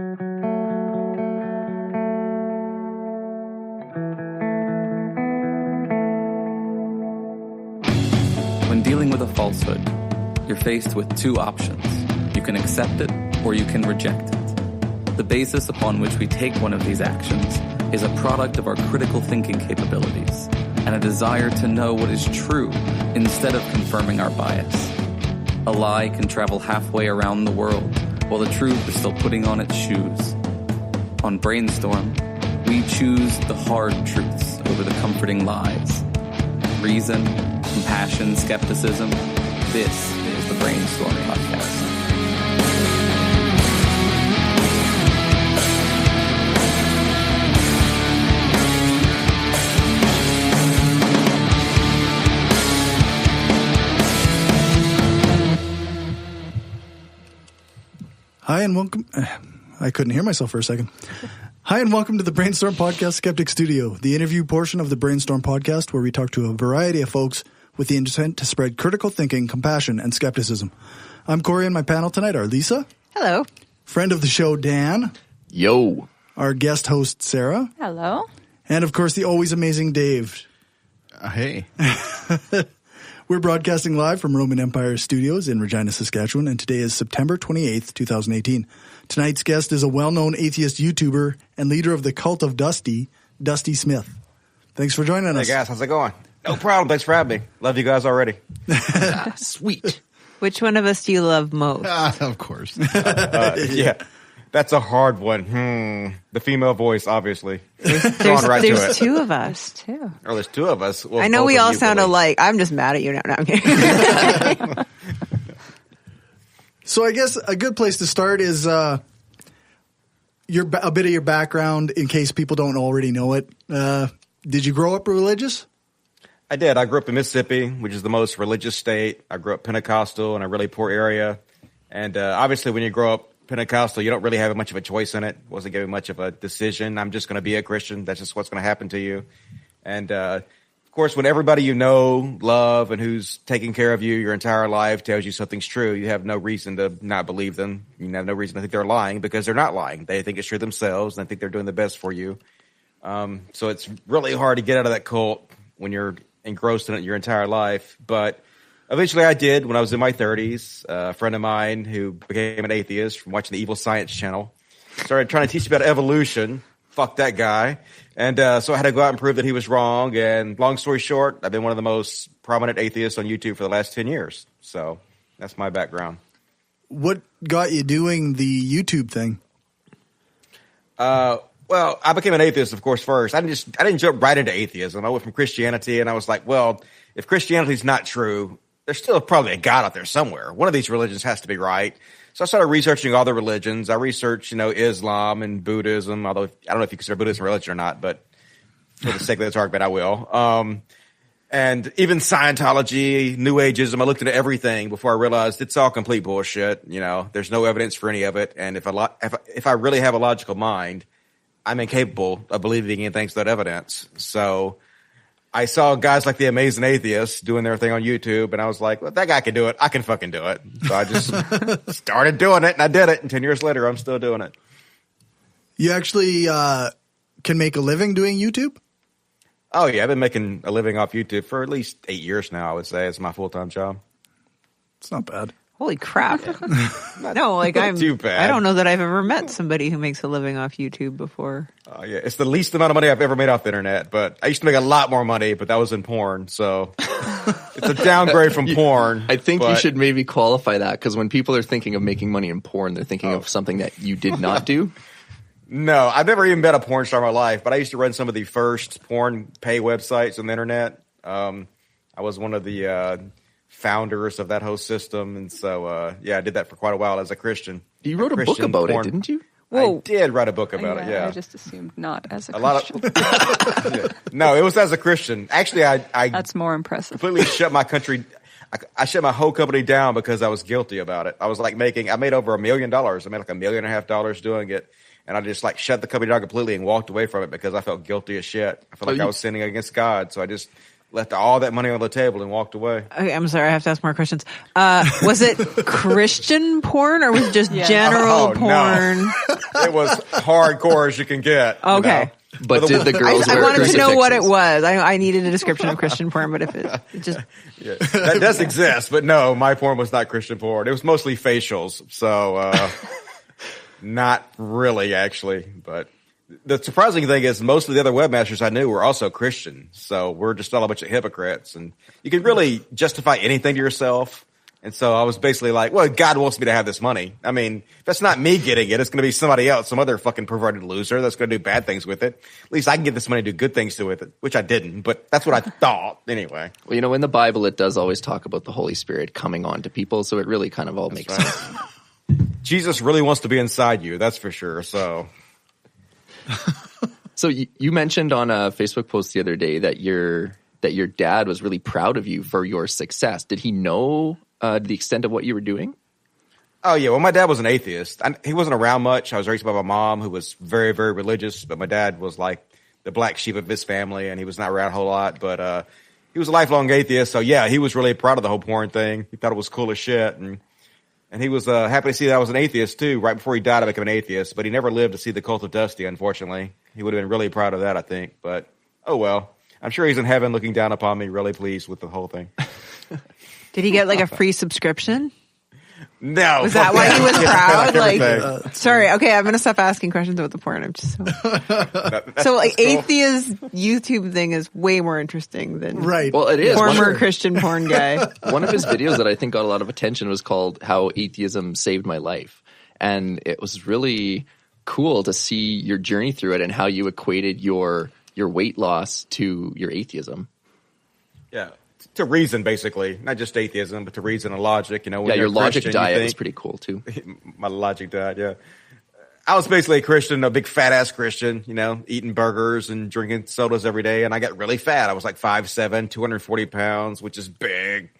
When dealing with a falsehood, you're faced with two options. You can accept it or you can reject it. The basis upon which we take one of these actions is a product of our critical thinking capabilities and a desire to know what is true instead of confirming our bias. A lie can travel halfway around the world while the truth is still putting on its shoes. On Brainstorm, we choose the hard truths over the comforting lies. Reason, compassion, skepticism. This is the Brainstorm Podcast. Hi and welcome. I couldn't hear myself for a second. Hi and welcome to the Brainstorm Podcast Skeptic Studio, the interview portion of the Brainstorm Podcast where we talk to a variety of folks with the intent to spread critical thinking, compassion, and skepticism. I'm Cory, and my panel tonight are Lisa. Hello. Friend of the show, Dan. Yo. Our guest host, Sarah. Hello. And of course, the always amazing Dave. Hey. We're broadcasting live from Roman Empire Studios in Regina, Saskatchewan, and today is September 28th, 2018. Tonight's guest is a well-known atheist YouTuber and leader of the Cult of Dusty, Dusty Smith. Thanks for joining us. Hey guys, how's it going? No problem. Thanks for having me. Love you guys already. Sweet. Which one of us do you love most? Of course. Yeah, that's a hard one. The female voice, obviously. There's two of us, too. Oh, there's two of us. Well, I know we all sound alike. I'm just mad at you now. No, I'm kidding. So I guess a good place to start is a bit of your background in case people don't already know it. Did you grow up religious? I did. I grew up in Mississippi, which is the most religious state. I grew up Pentecostal in a really poor area. And obviously when you grow up Pentecostal, you don't really have much of a choice in it. Wasn't given much of a decision. I'm just going to be a Christian. That's just what's going to happen to you. And of course, when everybody you know, love, and who's taking care of you your entire life tells you something's true, you have no reason to not believe them. You have no reason to think they're lying because they're not lying. They think it's true themselves, and they think they're doing the best for you. So it's really hard to get out of that cult when you're engrossed in it your entire life. But eventually I did when I was in my 30s. A friend of mine who became an atheist from watching the Evil Science Channel started trying to teach me about evolution. Fuck that guy. And so I had to go out and prove that he was wrong. And long story short, I've been one of the most prominent atheists on YouTube for the last 10 years. So that's my background. What got you doing the YouTube thing? Well, I became an atheist, of course, first. I didn't jump right into atheism. I went from Christianity, and I was like, well, if Christianity's not true, there's still probably a God out there somewhere. One of these religions has to be right. So I started researching all the religions. I researched, Islam and Buddhism, although I don't know if you consider Buddhism a religion or not, but for the sake of this argument, I will. And even Scientology, New Ageism, I looked into everything before I realized it's all complete bullshit. There's no evidence for any of it. And if I really have a logical mind, I'm incapable of believing in things without evidence. So I saw guys like the Amazing Atheists doing their thing on YouTube, and I was like, well, that guy can do it. I can fucking do it. So I just started doing it, and I did it. And 10 years later, I'm still doing it. You actually can make a living doing YouTube? Oh, yeah. I've been making a living off YouTube for at least 8 years now, I would say. It's my full-time job. It's not bad. Holy crap. No, I'm too bad. I don't know that I've ever met somebody who makes a living off YouTube before. Oh, yeah. It's the least amount of money I've ever made off the internet, but I used to make a lot more money, but that was in porn. So it's a downgrade from porn. I think you should maybe qualify that, because when people are thinking of making money in porn, they're thinking of something that you did not do. No, I've never even been a porn star in my life, but I used to run some of the first porn pay websites on the internet. I was one of the founders of that whole system, and so I did that for quite a while as a Christian. You wrote a book about it, didn't you? Whoa. I did write a book about it. Yeah, I just assumed not as a Christian. No, it was as a Christian. Actually, I That's more impressive. completely shut my country. I shut my whole company down because I was guilty about it. I was like I made over $1 million. I made like $1.5 million doing it. And I just shut the company down completely and walked away from it because I felt guilty as shit. I felt like I was sinning against God. So I just left all that money on the table and walked away. Okay, I'm sorry, I have to ask more questions. Was it Christian porn or was it just general porn? No. It was hardcore as you can get. Okay. You know? But did the girls I wear wanted to know what it crucifixes? was. I needed a description of Christian porn, but if it just... Yeah, that does exist, but no, my porn was not Christian porn. It was mostly facials, so not really, actually. But the surprising thing is most of the other webmasters I knew were also Christian, so we're just all a bunch of hypocrites. And you can really justify anything to yourself. And so I was basically like, well, God wants me to have this money. I mean, if that's not me getting it, it's going to be somebody else, some other fucking perverted loser that's going to do bad things with it. At least I can get this money to do good things with it, which I didn't, but that's what I thought anyway. Well, you know, in the Bible, it does always talk about the Holy Spirit coming on to people, so it really kind of all makes sense. Jesus really wants to be inside you, that's for sure. So You mentioned on a Facebook post the other day that your dad was really proud of you for your success. Did he know the extent of what you were doing? Oh, yeah. Well, my dad was an atheist. He wasn't around much. I was raised by my mom, who was very, very religious, but my dad was like the black sheep of his family, and he was not around a whole lot. But he was a lifelong atheist, so yeah, he was really proud of the whole porn thing. He thought it was cool as shit, and he was happy to see that I was an atheist, too. Right before he died, I became an atheist, but he never lived to see the cult of Dusty, unfortunately. He would have been really proud of that, I think. But, oh well. I'm sure he's in heaven looking down upon me, really pleased with the whole thing. Did he get like a free subscriction? No. Was that why he was proud? Everything. Sorry. Okay, I'm going to stop asking questions about the porn. I'm just so like cool. atheist YouTube thing is way more interesting than Right. Well, it is. former Christian porn guy. One of his videos that I think got a lot of attention was called How Atheism Saved My Life. And it was really cool to see your journey through it and how you equated your weight loss to your atheism. Yeah. To reason, basically. Not just atheism, but to reason and logic. You know, when Yeah, you're your a logic Christian, diet was pretty cool too. My logic diet, yeah. I was basically a Christian, a big fat-ass Christian, you know, eating burgers and drinking sodas every day, and I got really fat. I was like 5'7", 240 pounds, which is big.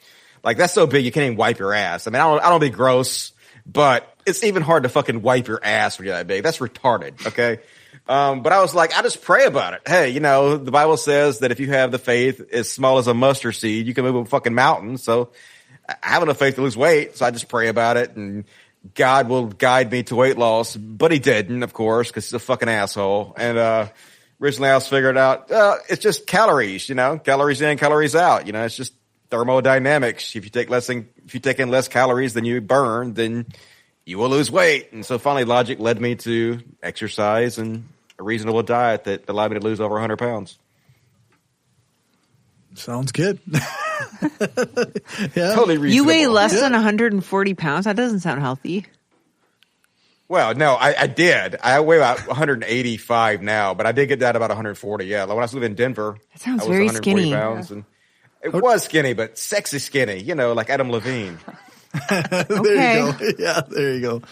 Like, that's so big you can't even wipe your ass. I mean, I don't be gross, but it's even hard to fucking wipe your ass when you're that big. That's retarded, okay? But I was like, I just pray about it. Hey, you know, the Bible says that if you have the faith as small as a mustard seed, you can move a fucking mountain. So I have enough faith to lose weight. So I just pray about it, and God will guide me to weight loss. But he didn't, of course, because he's a fucking asshole. And originally I was figuring out it's just calories, you know, calories in, calories out. You know, it's just thermodynamics. If you take in less calories than you burn, then you will lose weight. And so finally logic led me to exercise and a reasonable diet that allowed me to lose over 100 pounds. Sounds good. Yeah. Totally reasonable. You weigh less than 140 pounds? That doesn't sound healthy. Well, no, I did. I weigh about 185 now, but I did get down to about 140. Yeah, like when I was living in Denver, That sounds I was very 140 skinny. pounds, and it was skinny, but sexy skinny. You know, like Adam Levine. There Okay. you go. Yeah, there you go.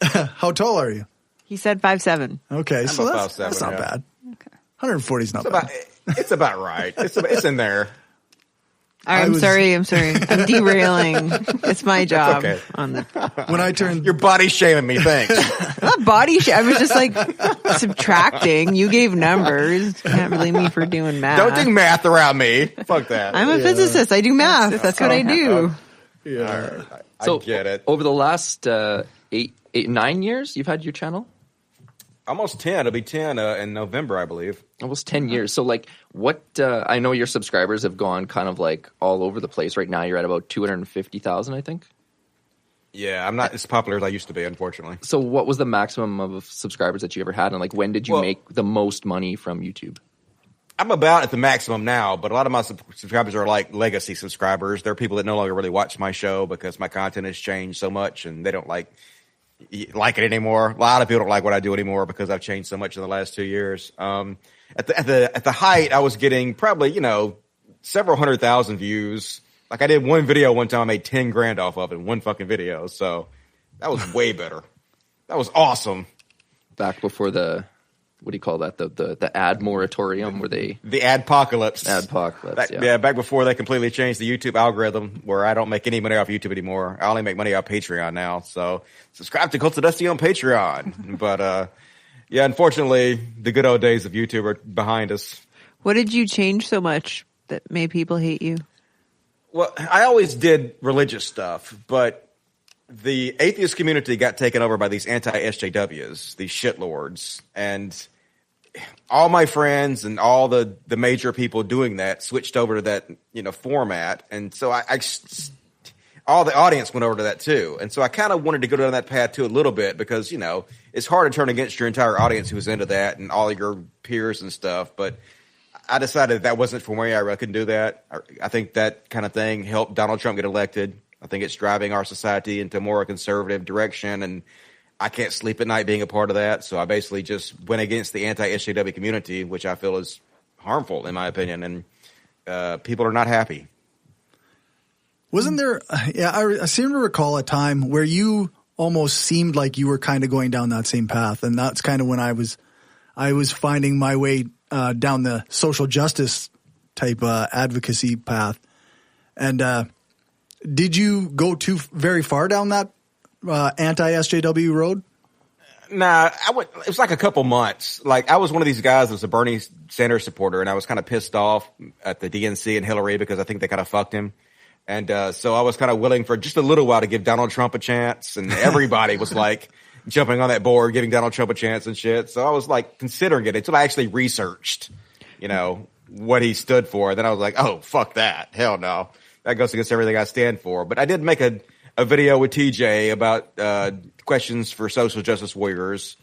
How tall are you? He said 5'7". Okay, so about that's 5'7", not yeah. bad. 140 is not It's bad. about, it's about right. It's in there. I'm sorry. I'm derailing. It's my job. okay. On the When I turned You're body shaming me. Thanks. not body shape. I was just like subtracting. You gave numbers. Can't blame me for doing math. Don't do math around me. Fuck that. I'm a physicist. I do math. That's what I do. yeah. So I get it. Over the last 9 years, you've had your channel? Almost 10. It'll be 10 in November, I believe. Almost 10 years. So like what, I know your subscribers have gone kind of like all over the place. Right now you're at about 250,000, I think. Yeah, I'm not as popular as I used to be, unfortunately. So what was the maximum of subscribers that you ever had? And like when did you make the most money from YouTube? I'm about at the maximum now, but a lot of my subscribers are like legacy subscribers. They're people that no longer really watch my show because my content has changed so much and they don't like it anymore. A lot of people don't like what I do anymore because I've changed so much in the last 2 years. At the height, I was getting probably, you know, several 100,000 views. Like I did one video one time, I made 10 grand off of it in one fucking video. So that was way better. That was awesome. Back before the, what do you call that? The ad moratorium where they... The adpocalypse. Yeah. Back before they completely changed the YouTube algorithm where I don't make any money off YouTube anymore. I only make money off Patreon now. So subscribe to Cult of Dusty on Patreon. But yeah, unfortunately, the good old days of YouTube are behind us. What did you change so much that made people hate you? Well, I always did religious stuff, but the atheist community got taken over by these anti-SJWs, these shitlords, and all my friends and all the major people doing that switched over to that, format. And so all the audience went over to that too. And so I kind of wanted to go down that path too a little bit because, it's hard to turn against your entire audience who was into that and all your peers and stuff. But I decided that wasn't for me. I really couldn't do that. I think that kind of thing helped Donald Trump get elected. I think it's driving our society into a more conservative direction, and I can't sleep at night being a part of that. So I basically just went against the anti-SJW community, which I feel is harmful in my opinion, and people are not happy. Wasn't there I seem to recall a time where you almost seemed like you were kind of going down that same path, and that's kind of when I was finding my way down the social justice type advocacy path. And did you go too very far down that anti-SJW road? Nah, it was like a couple months. Like, I was one of these guys that was a Bernie Sanders supporter, and I was kind of pissed off at the DNC and Hillary because I think they kind of fucked him. And so I was kind of willing for just a little while to give Donald Trump a chance, and everybody was like jumping on that board, giving Donald Trump a chance and shit. So I was like considering it until I actually researched, what he stood for. Then I was like, oh, fuck that. Hell no. That goes against everything I stand for. But I did make a video with TJ about questions for social justice warriors.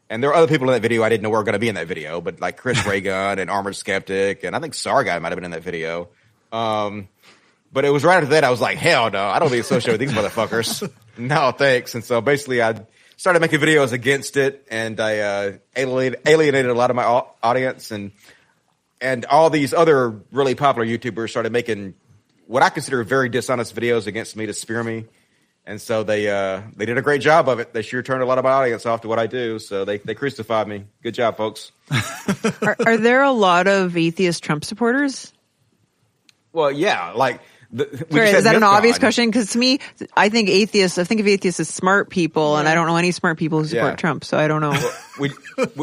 And there were other people in that video I didn't know were going to be in that video, but like Chris Reagan and Armored Skeptic, and I think Sargai might have been in that video. But it was right after that I was like, hell no, I don't be associated with these motherfuckers. No, thanks. And so basically I started making videos against it, and I alienated a lot of my audience, and all these other really popular YouTubers started making what I consider very dishonest videos against me to spear me. And so they did a great job of it. They sure turned a lot of my audience off to what I do. So they crucified me. Good job, folks. Are there a lot of atheist Trump supporters? Well, yeah, like. Sorry, is that an obvious question? Because to me, I think of atheists as smart people, and I don't know any smart people who support Trump, so I don't know. Well,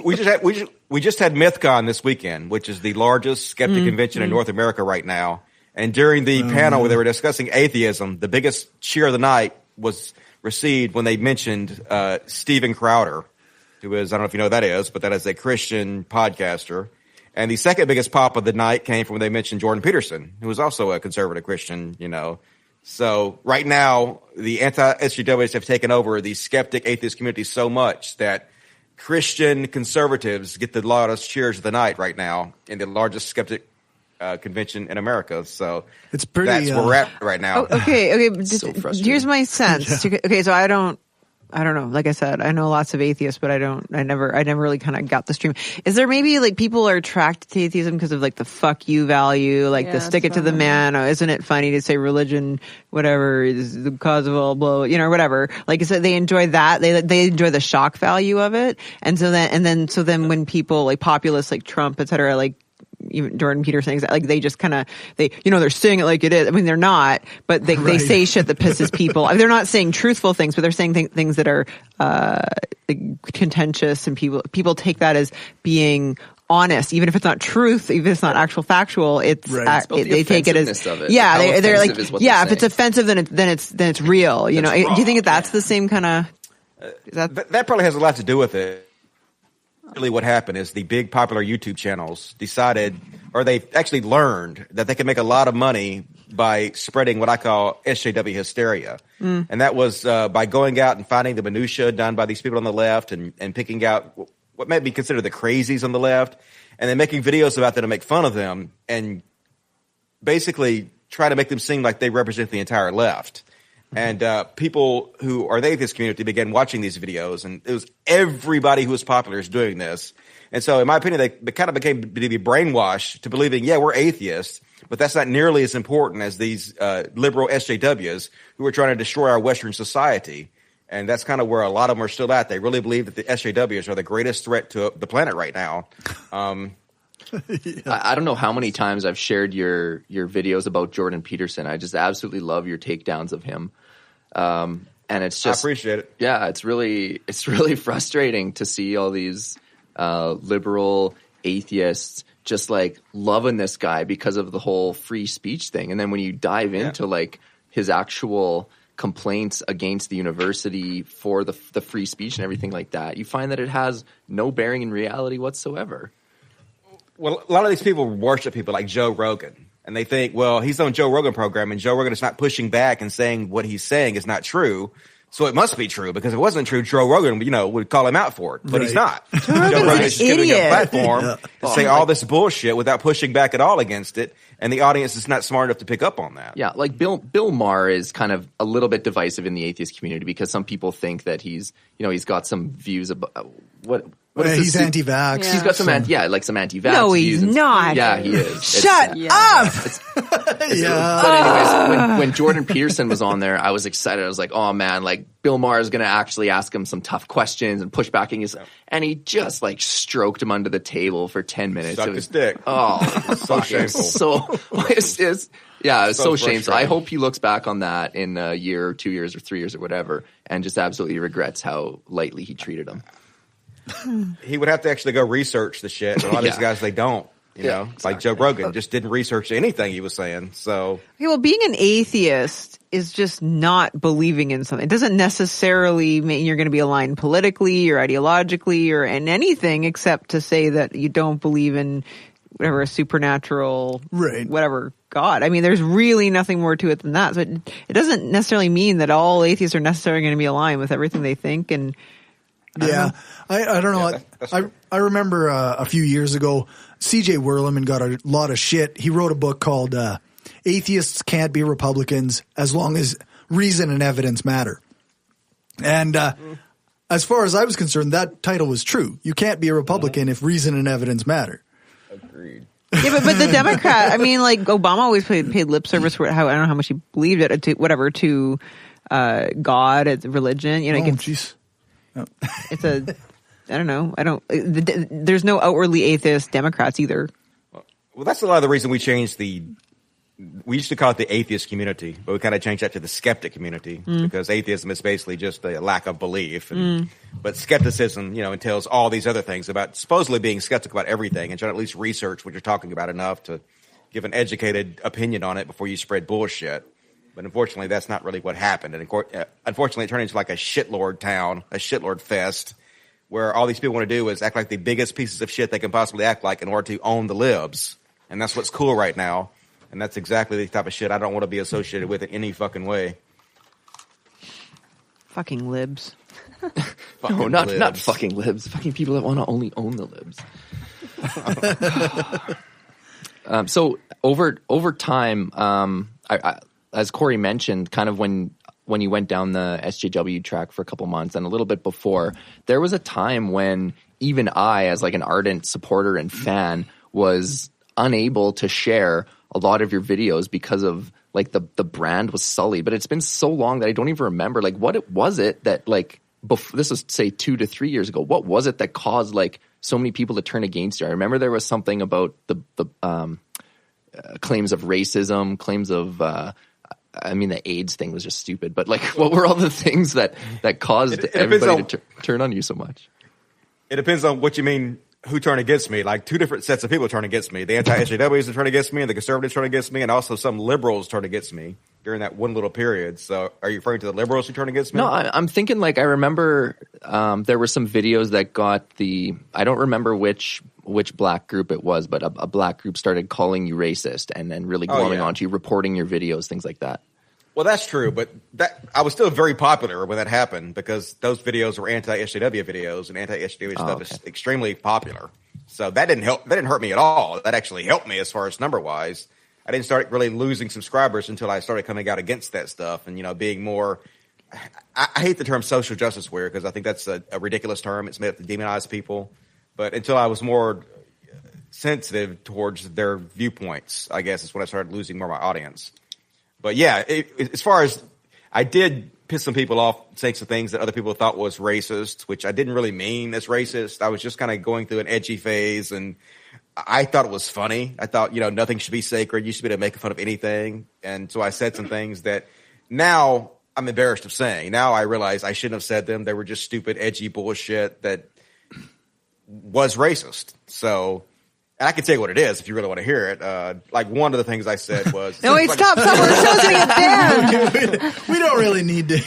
we just had MythCon this weekend, which is the largest skeptic convention in North America right now. And during the panel where they were discussing atheism, the biggest cheer of the night was received when they mentioned Steven Crowder, who is, I don't know if you know who that is, but that is a Christian podcaster. And the second biggest pop of the night came from when they mentioned Jordan Peterson, who was also a conservative Christian, So right now, the anti-SJWs have taken over the skeptic atheist community so much that Christian conservatives get the loudest cheers of the night right now in the largest skeptic convention in America. So it's pretty. That's where we're at right now. Okay. So here's my sense. Yeah. Okay, so I don't know. Like I said, I know lots of atheists, but I never really kind of got the stream. Is there maybe like people are attracted to atheism because of like the fuck you value, like the stick it to the man? Oh, isn't it funny to say religion, whatever, is the cause of all blow, whatever. Like so they enjoy that. They enjoy the shock value of it. And so then when people like populists like Trump, et cetera, like even Jordan Peterson, like they just kind of they're saying it like it is. I mean, they're not, but they say shit that pisses people. I mean, they're not saying truthful things, but they're saying things that are contentious, and people take that as being honest, even if it's not truth, even if it's not actual factual. It's they take it as they're like if it's offensive, then it's real. Do you think that's the same kind of? That probably has a lot to do with it. Really what happened is the big popular YouTube channels decided, or they actually learned, that they could make a lot of money by spreading what I call SJW hysteria. And that was by going out and finding the minutia done by these people on the left and picking out what might be considered the crazies on the left, and then making videos about them to make fun of them and basically try to make them seem like they represent the entire left. And people who are in the atheist community began watching these videos, and it was everybody who was popular is doing this. And so, in my opinion, they kind of became to be brainwashed to believing, we're atheists, but that's not nearly as important as these liberal SJWs who are trying to destroy our Western society. And that's kind of where a lot of them are still at. They really believe that the SJWs are the greatest threat to the planet right now. I don't know how many times I've shared your videos about Jordan Peterson. I just absolutely love your takedowns of him. And it's just, I appreciate it. Yeah, it's really frustrating to see all these liberal atheists just like loving this guy because of the whole free speech thing. And then when you dive into like his actual complaints against the university for the free speech and everything like that, you find that it has no bearing in reality whatsoever. Well, a lot of these people worship people like Joe Rogan, and they think, well, he's on Joe Rogan program, and Joe Rogan is not pushing back and saying what he's saying is not true. So it must be true, because if it wasn't true, Joe Rogan, would call him out for it. But he's not. Joe Rogan is just giving a platform to say all this bullshit without pushing back at all against it, and the audience is not smart enough to pick up on that. Yeah, like Bill Maher is kind of a little bit divisive in the atheist community, because some people think that he's got some views about what he's anti-vax. Yeah. He's got some anti-vax. No, he's not. Yeah, he is. Shut up. But anyways, when Jordan Peterson was on there, I was excited. I was like, oh man, like Bill Maher is going to actually ask him some tough questions and push back. And he just like stroked him under the table for 10 minutes. Sucked his dick. Oh, so shameful. It's so shameful. I hope he looks back on that in a year or 2 years or 3 years or whatever and just absolutely regrets how lightly he treated him. He would have to actually go research the shit. And a lot of these guys, they don't. You know, exactly. like Joe Rogan just didn't research anything he was saying. So, okay, well, being an atheist is just not believing in something. It doesn't necessarily mean you're going to be aligned politically or ideologically or in anything, except to say that you don't believe in whatever a supernatural, whatever God. I mean, there's really nothing more to it than that. So it doesn't necessarily mean that all atheists are necessarily going to be aligned with everything they think. And I don't know. Yeah, I remember a few years ago, C.J. Werleman got a lot of shit. He wrote a book called Atheists Can't Be Republicans as Long as Reason and Evidence Matter. And as far as I was concerned, that title was true. You can't be a Republican if reason and evidence matter. Agreed. Yeah, but the Democrat, I mean, like Obama always paid lip service for how, I don't know how much he believed it, to God, it's religion. You know, jeez. It's a, I don't know. There's no outwardly atheist Democrats either. Well, that's a lot of the reason we changed we used to call it the atheist community, but we kind of changed that to the skeptic community because atheism is basically just a lack of belief. But skepticism, entails all these other things about supposedly being skeptical about everything and trying to at least research what you're talking about enough to give an educated opinion on it before you spread bullshit. But unfortunately, that's not really what happened. And unfortunately, it turned into like a shitlord town, a shitlord fest, where all these people want to do is act like the biggest pieces of shit they can possibly act like in order to own the libs. And that's what's cool right now. And that's exactly the type of shit I don't want to be associated with in any fucking way. Fucking libs. No, not fucking libs. Fucking people that want to only own the libs. So over time, I as Cory mentioned, kind of when you went down the SJW track for a couple months and a little bit before, there was a time when even I, as like an ardent supporter and fan, was unable to share a lot of your videos because of like the brand was sullied. But it's been so long that I don't even remember like was it that like this was say 2 to 3 years ago. What was it that caused like so many people to turn against you? I remember there was something about the claims of racism, claims of the AIDS thing was just stupid. But like, what were all the things that caused everybody to turn on you so much? It depends on what you mean. Who turned against me? Like two different sets of people turned against me. The anti-SJWs turned against me, and the conservatives turned against me, and also some liberals turned against me during that one little period. So, are you referring to the liberals who turned against me? No, I'm thinking like I remember there were some videos that got I don't remember which black group it was, but a black group started calling you racist and then really glowing onto you, reporting your videos, things like that. Well, that's true, but I was still very popular when that happened because those videos were anti-SJW videos, and anti-SJW stuff is extremely popular. So that didn't help. That didn't hurt me at all. That actually helped me as far as number-wise. I didn't start really losing subscribers until I started coming out against that stuff and, being more – I hate the term social justice warrior because I think that's a ridiculous term. It's made up to demonize people. But until I was more sensitive towards their viewpoints, I guess, is when I started losing more of my audience. But yeah, as far as I did piss some people off saying some things that other people thought was racist, which I didn't really mean as racist. I was just kind of going through an edgy phase, and I thought it was funny. I thought, nothing should be sacred. You should be able to make fun of anything. And so I said some things that now I'm embarrassed of saying. Now I realize I shouldn't have said them. They were just stupid, edgy bullshit that was racist. So and I can tell you what it is if you really want to hear it. Like one of the things I said was, no, wait, like, stop. We're closing it down. We don't really need to.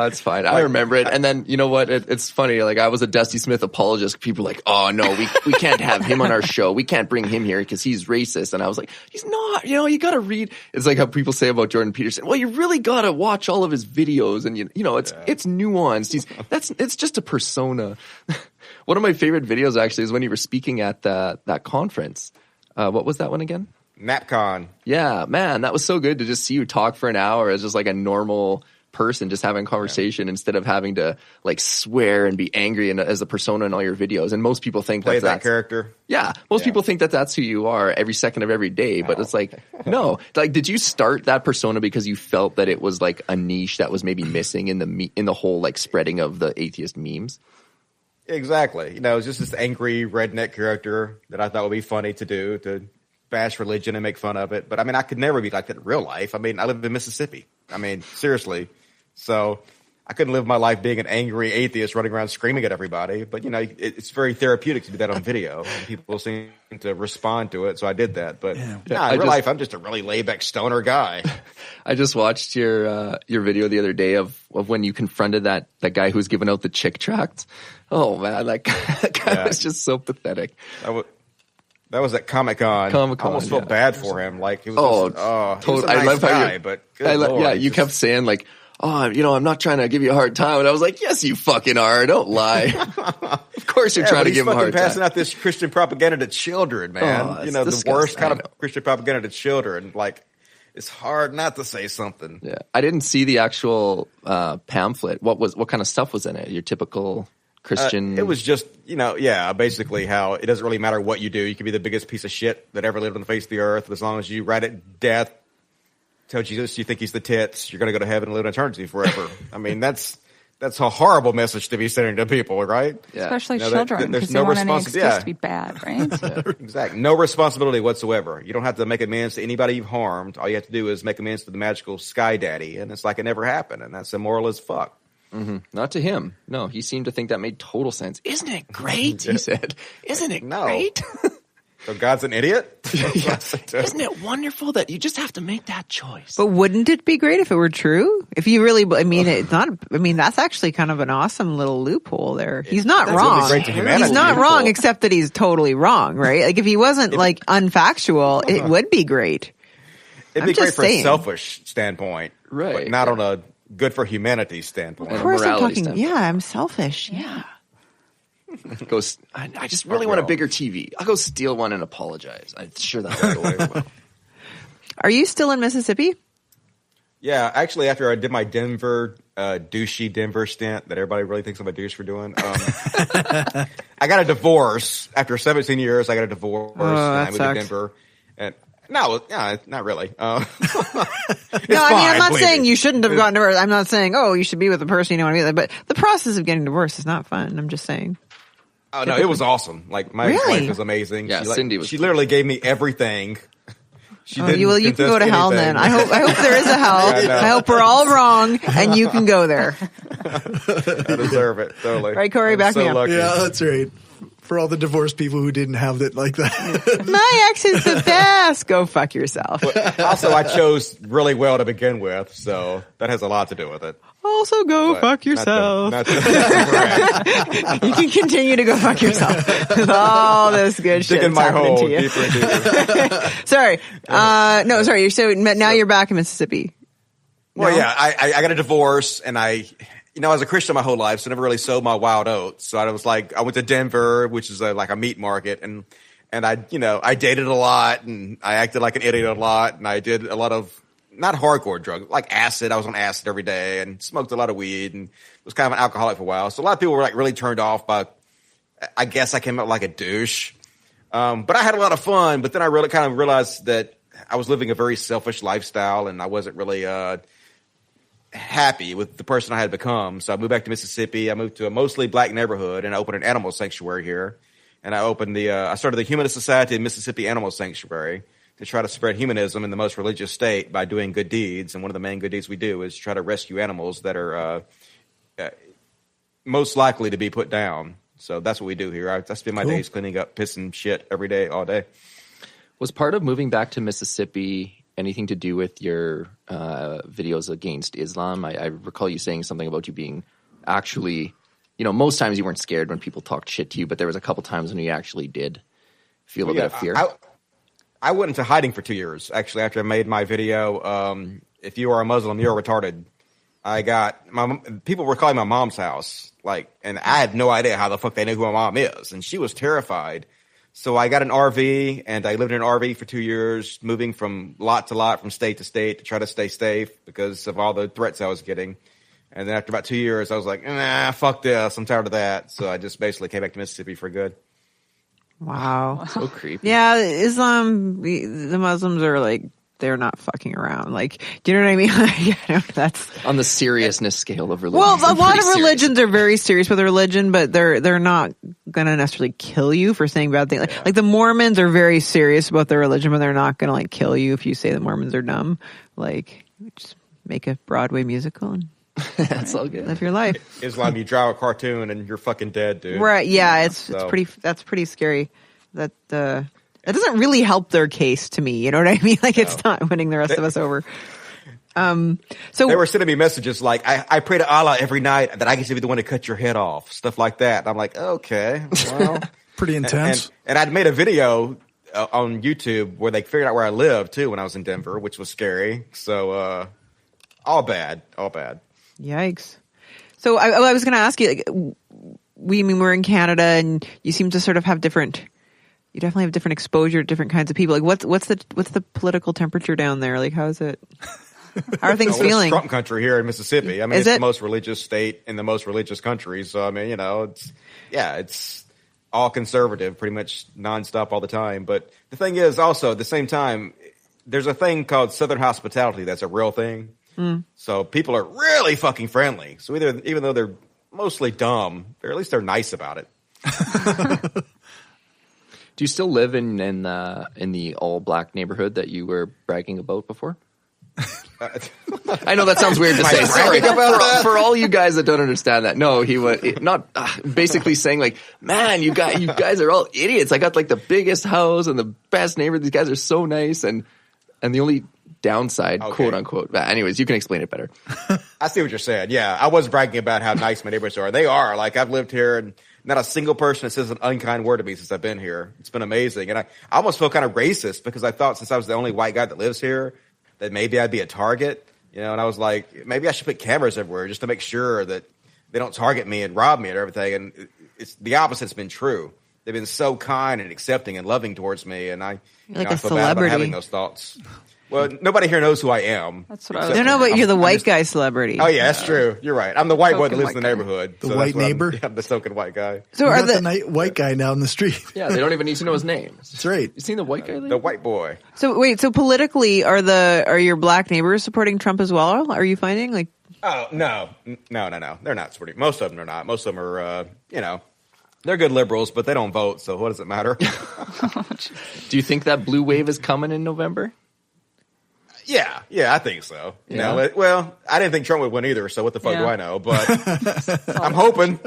It's fine. I remember it. And then, you know what? It's funny. Like, I was a Dusty Smith apologist. People were like, oh, no, we can't have him on our show. We can't bring him here because he's racist. And I was like, he's not. You know, you got to read. It's like how people say about Jordan Peterson. Well, you really got to watch all of his videos. And, you know, it's nuanced. It's just a persona. One of my favorite videos, actually, is when you were speaking at that conference. What was that one again? NapCon. Yeah, man, that was so good to just see you talk for an hour as just like a normal person, just having a conversation instead of having to like swear and be angry and as a persona in all your videos. And most people think Play that's that character. Yeah, most people think that that's who you are every second of every day. But it's like, no. Like, did you start that persona because you felt that it was like a niche that was maybe missing in the whole like spreading of the atheist memes? Exactly. You know, it was just this angry redneck character that I thought would be funny to do, to bash religion and make fun of it. But I mean, I could never be like that in real life. I mean, I live in Mississippi. I mean, seriously. So I couldn't live my life being an angry atheist running around screaming at everybody. But, you know, it's very therapeutic to do that on video. And people seem to respond to it. So I did that. But in real life, I'm just a really laid-back stoner guy. I just watched your video the other day of when you confronted that guy who was giving out the chick tract. Oh, man, that guy was just so pathetic. That was at Comic-Con. I almost felt bad for him. Like, it was he was a nice I love guy, how but good Lord, you kept saying like, oh, you know, I'm not trying to give you a hard time. And I was like, yes, you fucking are. Don't lie. Of course you're trying to give him a hard time. Passing out this Christian propaganda to children, man. You know, disgusting. The worst kind of Christian propaganda to children. Like, it's hard not to say something. Yeah. I didn't see the actual pamphlet. What kind of stuff was in it? Your typical Christian? It was just, you know, basically how it doesn't really matter what you do. You can be the biggest piece of shit that ever lived on the face of the earth. As long as you right at death, tell Jesus you think he's the tits, you're going to go to heaven and live in eternity forever. I mean, that's a horrible message to be sending to people, right? Yeah. Especially children, because they want any excuse to be bad, right? Exactly. No responsibility whatsoever. You don't have to make amends to anybody you've harmed. All you have to do is make amends to the magical Sky Daddy, and it's like it never happened, and that's immoral as fuck. Mm-hmm. Not to him. No, he seemed to think that made total sense. Isn't it great? He said. Isn't it great? So God's an idiot? Isn't it wonderful that you just have to make that choice? But wouldn't it be great if it were true? If you really, it's not, that's actually kind of an awesome little loophole there. He's not wrong. Great to humanity. He's not wrong, except that he's totally wrong, right? Like if he wasn't like unfactual, it would be great. It'd be great from a selfish standpoint. Right. But not on a good for humanity standpoint. Of course I'm talking, I'm selfish. Yeah. I just really want a bigger TV. I'll go steal one and apologize. I'm sure that'll go away well. Are you still in Mississippi? Yeah, actually, after I did my douchey Denver stint that everybody really thinks I'm a douche for doing, I got a divorce. After 17 years, I got a divorce. And I moved to Denver. And no, not really. I'm not saying you shouldn't have gotten divorced. I'm not saying, you should be with the person you don't want to be with. But the process of getting divorced is not fun. I'm just saying. Oh, no, it was awesome. Like, my wife was amazing. Yeah, Cindy was. She literally gave me everything. You can go to hell then. I hope there is a hell. I hope we're all wrong and you can go there. I deserve it, totally. Right, Cory, back me up. Lucky. Yeah, that's right. For all the divorced people who didn't have it like that. My ex is the best. Go fuck yourself. Also, I chose really well to begin with, so that has a lot to do with it. Also, go fuck yourself. You can continue to go fuck yourself with all this good shit in my hole, to you. deeper and deeper. Sorry. Sorry. So now you're back in Mississippi. Well, yeah, I got a divorce, and I was a Christian my whole life, so I never really sowed my wild oats. So I was like, I went to Denver, which is like a meat market, and I dated a lot, and I acted like an idiot a lot, and I did a lot of not hardcore drugs, like acid. I was on acid every day and smoked a lot of weed and was kind of an alcoholic for a while. So a lot of people were like really turned off by, I guess I came out like a douche. But I had a lot of fun, but then I really kind of realized that I was living a very selfish lifestyle and I wasn't really, happy with the person I had become. So I moved back to Mississippi. I moved to a mostly black neighborhood and I opened an animal sanctuary here. And I opened I started the Humanist Society of Mississippi Animal Sanctuary to try to spread humanism in the most religious state by doing good deeds. And one of the main good deeds we do is try to rescue animals that are most likely to be put down. So that's what we do here. I spend my days cleaning up piss and shit every day, all day. Was part of moving back to Mississippi anything to do with your videos against Islam? I recall you saying something about you being actually, most times you weren't scared when people talked shit to you, but there was a couple times when you actually did feel a bit of fear. I went into hiding for 2 years, actually, after I made my video, if you are a Muslim, you're retarded. People were calling my mom's house, and I had no idea how the fuck they knew who my mom is, and she was terrified. So I got an RV, and I lived in an RV for 2 years, moving from lot to lot, from state to state, to try to stay safe because of all the threats I was getting. And then after about 2 years, I was like, nah, fuck this. I'm tired of that. So I just basically came back to Mississippi for good. Wow. So creepy. Yeah, Islam, the Muslims are they're not fucking around. Do you know what I mean? That's on the seriousness scale of religion. Well, a lot of religions are very serious with religion, but they're not gonna necessarily kill you for saying bad things. Like the Mormons are very serious about their religion, but they're not gonna kill you if you say the Mormons are dumb. Just make a Broadway musical and that's all good. Live your life. Islam, you draw a cartoon and you're fucking dead, dude. Right? Yeah, it's pretty scary. That doesn't really help their case to me. You know what I mean? It's not winning the rest of us over. So they were sending me messages like, I pray to Allah every night that I get to be the one to cut your head off, stuff like that. And I'm like, okay, well, pretty intense. And I'd made a video on YouTube where they figured out where I lived too when I was in Denver, which was scary. So all bad. Yikes. So I was going to ask you, we're in Canada, and you seem to sort of have you definitely have different exposure to different kinds of people. What's the political temperature down there? How is it? How are things feeling? It's Trump country here in Mississippi. I mean, it's the most religious state in the most religious country. So I mean, it's all conservative, pretty much nonstop all the time. But the thing is, also at the same time, there's a thing called Southern hospitality that's a real thing. So people are really fucking friendly. So even though they're mostly dumb, at least they're nice about it. Do you still live in the all black neighborhood that you were bragging about before? I know that sounds weird to say. Sorry for all you guys that don't understand that. No, he was not basically saying man, you guys are all idiots. I got the biggest house and the best neighbor. These guys are so nice, and the only downside, quote unquote. But anyways, you can explain it better. I see what you're saying. Yeah, I was bragging about how nice my neighbors are. They are. I've lived here, and not a single person that says an unkind word to me since I've been here. It's been amazing, and I almost feel kind of racist because I thought since I was the only white guy that lives here that maybe I'd be a target. And I was like, maybe I should put cameras everywhere just to make sure that they don't target me and rob me and everything. And it's the opposite's been true. They've been so kind and accepting and loving towards me, and I feel bad about having those thoughts. Well, nobody here knows who I am. That's what I was. No, but you're the white guy celebrity. Oh yeah, that's true. You're right. I'm the white boy that lives in the neighborhood. The white neighbor. I'm the token white guy. So are the white guy down the street? Yeah, they don't even need to know his name. That's right. You seen the white guy? The white boy. So wait, so politically, are your black neighbors supporting Trump as well? Are you finding Oh no, they're not supporting. Most of them are not. Most of them are, they're good liberals, but they don't vote. So what does it matter? Do you think that blue wave is coming in November? Yeah, I think so. Well, I didn't think Trump would win either, so what the fuck do I know? But I'm hoping.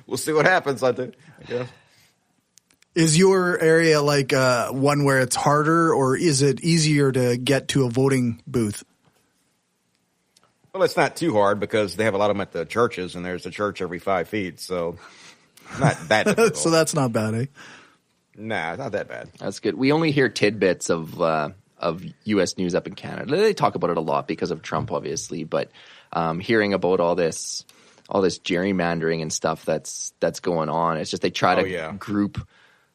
We'll see what happens. I guess. Is your area one where it's harder, or is it easier to get to a voting booth? Well, it's not too hard because they have a lot of them at the churches, and there's a church every 5 feet, so not that difficult. So that's not bad, eh? Nah, it's not that bad. That's good. We only hear tidbits of U.S. news up in Canada. They talk about it a lot because of Trump, obviously, but hearing about all this gerrymandering and stuff that's going on, it's just they try to group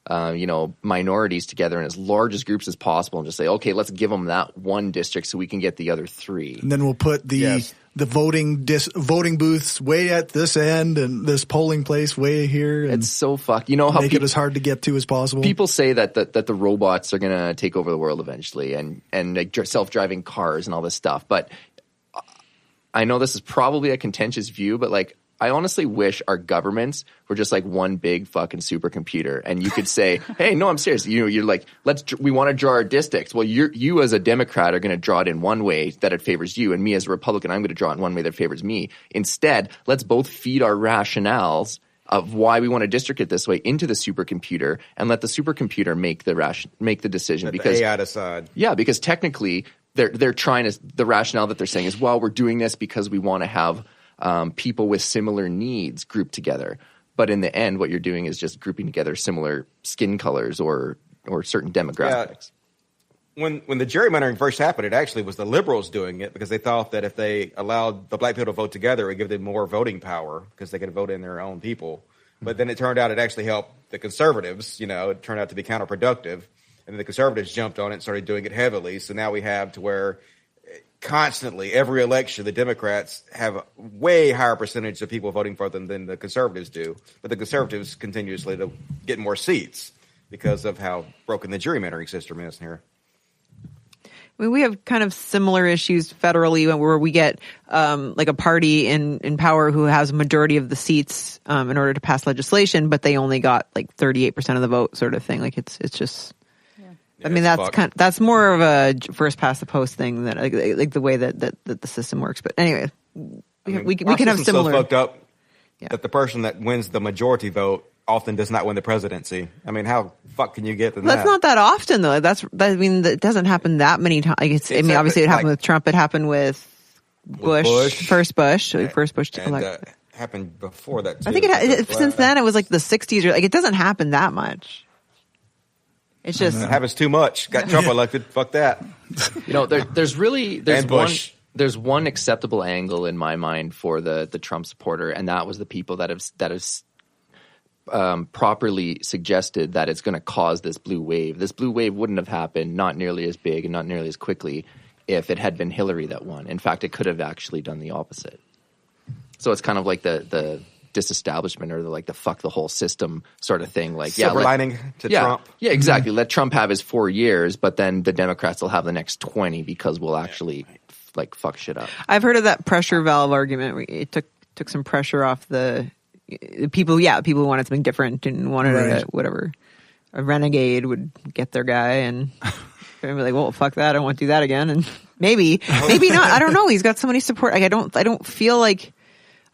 minorities together in as large as groups as possible and just say, okay, let's give them that one district so we can get the other three. And then we'll put the voting booths way at this end and this polling place way here. And it's so fucked. You know how make it as hard to get to as possible. People say that the robots are going to take over the world eventually and self-driving cars and all this stuff. But I know this is probably a contentious view, but I honestly wish our governments were just one big fucking supercomputer, and you could say, "Hey, no, I'm serious. You're we want to draw our districts. Well, you as a Democrat are going to draw it in one way that it favors you, and me as a Republican, I'm going to draw it in one way that favors me. Instead, let's both feed our rationales of why we want to district it this way into the supercomputer and let the supercomputer make the decision. Because the AI decide. Yeah, because technically they're trying to, the rationale that they're saying is, well, we're doing this because we want to have people with similar needs grouped together. But in the end, what you're doing is just grouping together similar skin colors or certain demographics. Yeah. When the gerrymandering first happened, it actually was the liberals doing it because they thought that if they allowed the black people to vote together, it would give them more voting power because they could vote in their own people. But then it turned out it actually helped the conservatives. It turned out to be counterproductive. And then the conservatives jumped on it and started doing it heavily. So now we have to where constantly, every election, the Democrats have a way higher percentage of people voting for them than the conservatives do. But the conservatives continuously to get more seats because of how broken the gerrymandering system is here. I mean, we have kind of similar issues federally where we get like a party in power who has a majority of the seats in order to pass legislation, but they only got like 38% of the vote, sort of thing. Like it's just. I mean, that's more of a first past the post thing that like the way that the system works. But anyway, we can have similar. So fucked up that the person that wins the majority vote often does not win the presidency. I mean, how fuck can you get to that? That's not that often though. It doesn't happen that many times. Obviously it happened with Trump. It happened with Bush. First Bush took elect. Happened before that too. I think since then it was like the 60s or like it doesn't happen that much. It's just it happens too much. Got Trump elected. Fuck that. There's one acceptable angle in my mind for the Trump supporter, and that was the people that have properly suggested that it's going to cause this blue wave. This blue wave wouldn't have happened, not nearly as big and not nearly as quickly, if it had been Hillary that won. In fact, it could have actually done the opposite. So it's kind of like the disestablishment or the fuck the whole system sort of thing. Like, silver lining to Trump. Yeah, exactly. Let Trump have his 4 years, but then the Democrats will have the next 20 because we'll actually fuck shit up. I've heard of that pressure valve argument. It took some pressure off the people. Yeah, people who wanted something different and wanted a renegade would get their guy and be like, well, fuck that. I don't want to do that again. And maybe not. I don't know. He's got so many support. Like, I don't feel like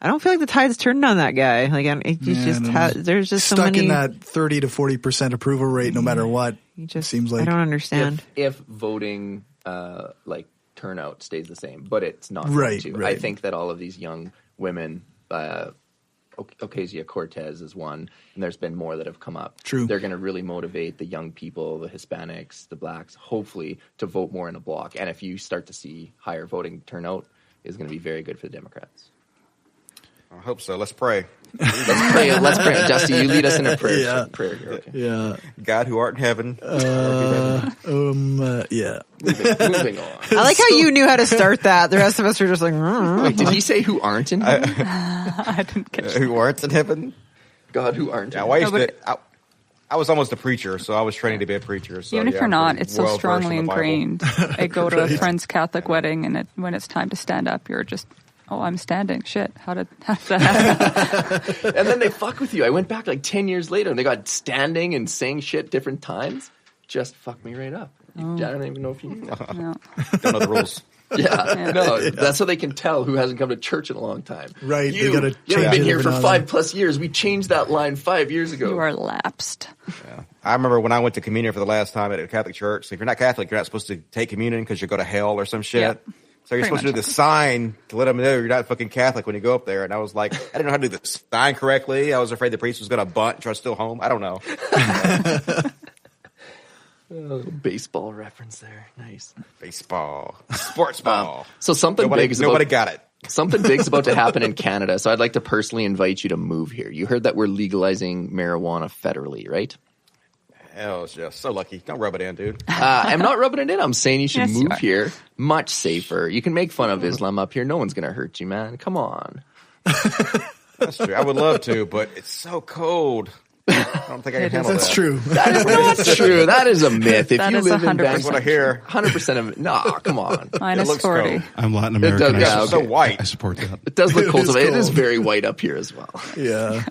the tide's turned on that guy. Like, there's just so many stuck in that 30 to 40% approval rate, no matter what. Seems like I don't understand if voting turnout stays the same, but it's not right, going to. Right. I think that all of these young women, Ocasio-Cortez is one, and there's been more that have come up. True. They're going to really motivate the young people, the Hispanics, the blacks, hopefully to vote more in a block. And if you start to see higher voting turnout, it's going to be very good for the Democrats. I hope so. Let's pray. Let's pray. Dusty, you lead us in a prayer. Yeah. Prayer here. Okay. Yeah. God who art in heaven. Yeah. Moving on. I like how you knew how to start that. The rest of us are just like, Wait, did he say who aren't in heaven? I didn't catch who aren't in heaven? God who aren't in heaven. I was almost a preacher, so I was training to be a preacher. So, even if you're not, it's so strongly ingrained. I go to a friend's Catholic wedding, and when it's time to stand up, you're just... Oh, I'm standing. Shit. How did that happen? And then they fuck with you. I went back 10 years later and they got standing and saying shit different times. Just fuck me right up. Oh. I don't even know if you knew that. No. Don't know the rules. Yeah. No, that's so they can tell who hasn't come to church in a long time. Right. You haven't been here for 5+ years. We changed that line 5 years ago. You are lapsed. Yeah. I remember when I went to communion for the last time at a Catholic church. So if you're not Catholic, you're not supposed to take communion because you go to hell or some shit. Yep. So you're supposed to do the sign to let them know you're not fucking Catholic when you go up there. And I was like, I didn't know how to do the sign correctly. I was afraid the priest was going to bunt and try to steal home. I don't know. A little baseball reference there. Nice. Baseball. Sports ball. So nobody got it. Something big's about to happen in Canada. So I'd like to personally invite you to move here. You heard that we're legalizing marijuana federally, right? Hell, it's just so lucky. Don't rub it in, dude. I'm not rubbing it in. I'm saying you should move you here. Much safer. You can make fun of Islam up here. No one's going to hurt you, man. Come on. That's true. I would love to, but it's so cold. I don't think I can handle that. That's true. That is not true. That is a myth. If That you is live in 100%. That's what I hear. 100% of it. Nah, come on. Minus looks 40. cold. I'm Latin American. does, yeah, It's so white. I support that. It does look cold. is It is cold. very white up here as well. Yeah.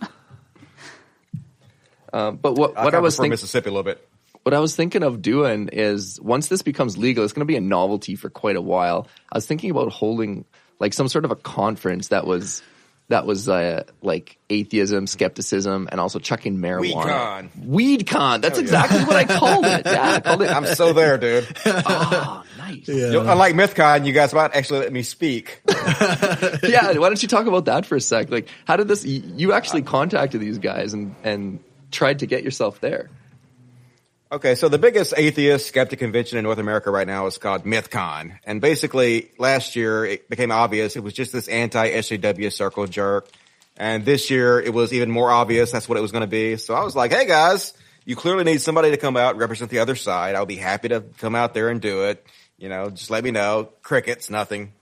But what I was prefer thinking, Mississippi a little bit. what I was thinking of doing is once this becomes legal, it's going to be a novelty for quite a while. I was thinking about holding some sort of a conference that was that was like atheism, skepticism, and also chucking marijuana. WeedCon. That's exactly what I called it. Yeah, I called it. I'm so there, dude. Oh, nice. Yeah. Unlike MythCon, you guys might actually let me speak. Yeah, why don't you talk about that for a sec? Like, how did this? You actually contacted these guys and tried to get yourself there. Okay, so the biggest atheist skeptic convention in North America right now is called MythCon. And basically, last year, it became obvious it was just this anti-SJW circle jerk. And this year, it was even more obvious that's what it was going to be. So I was like, hey, guys, you clearly need somebody to come out and represent the other side. I'll be happy to come out there and do it. You know, just let me know. Crickets, nothing.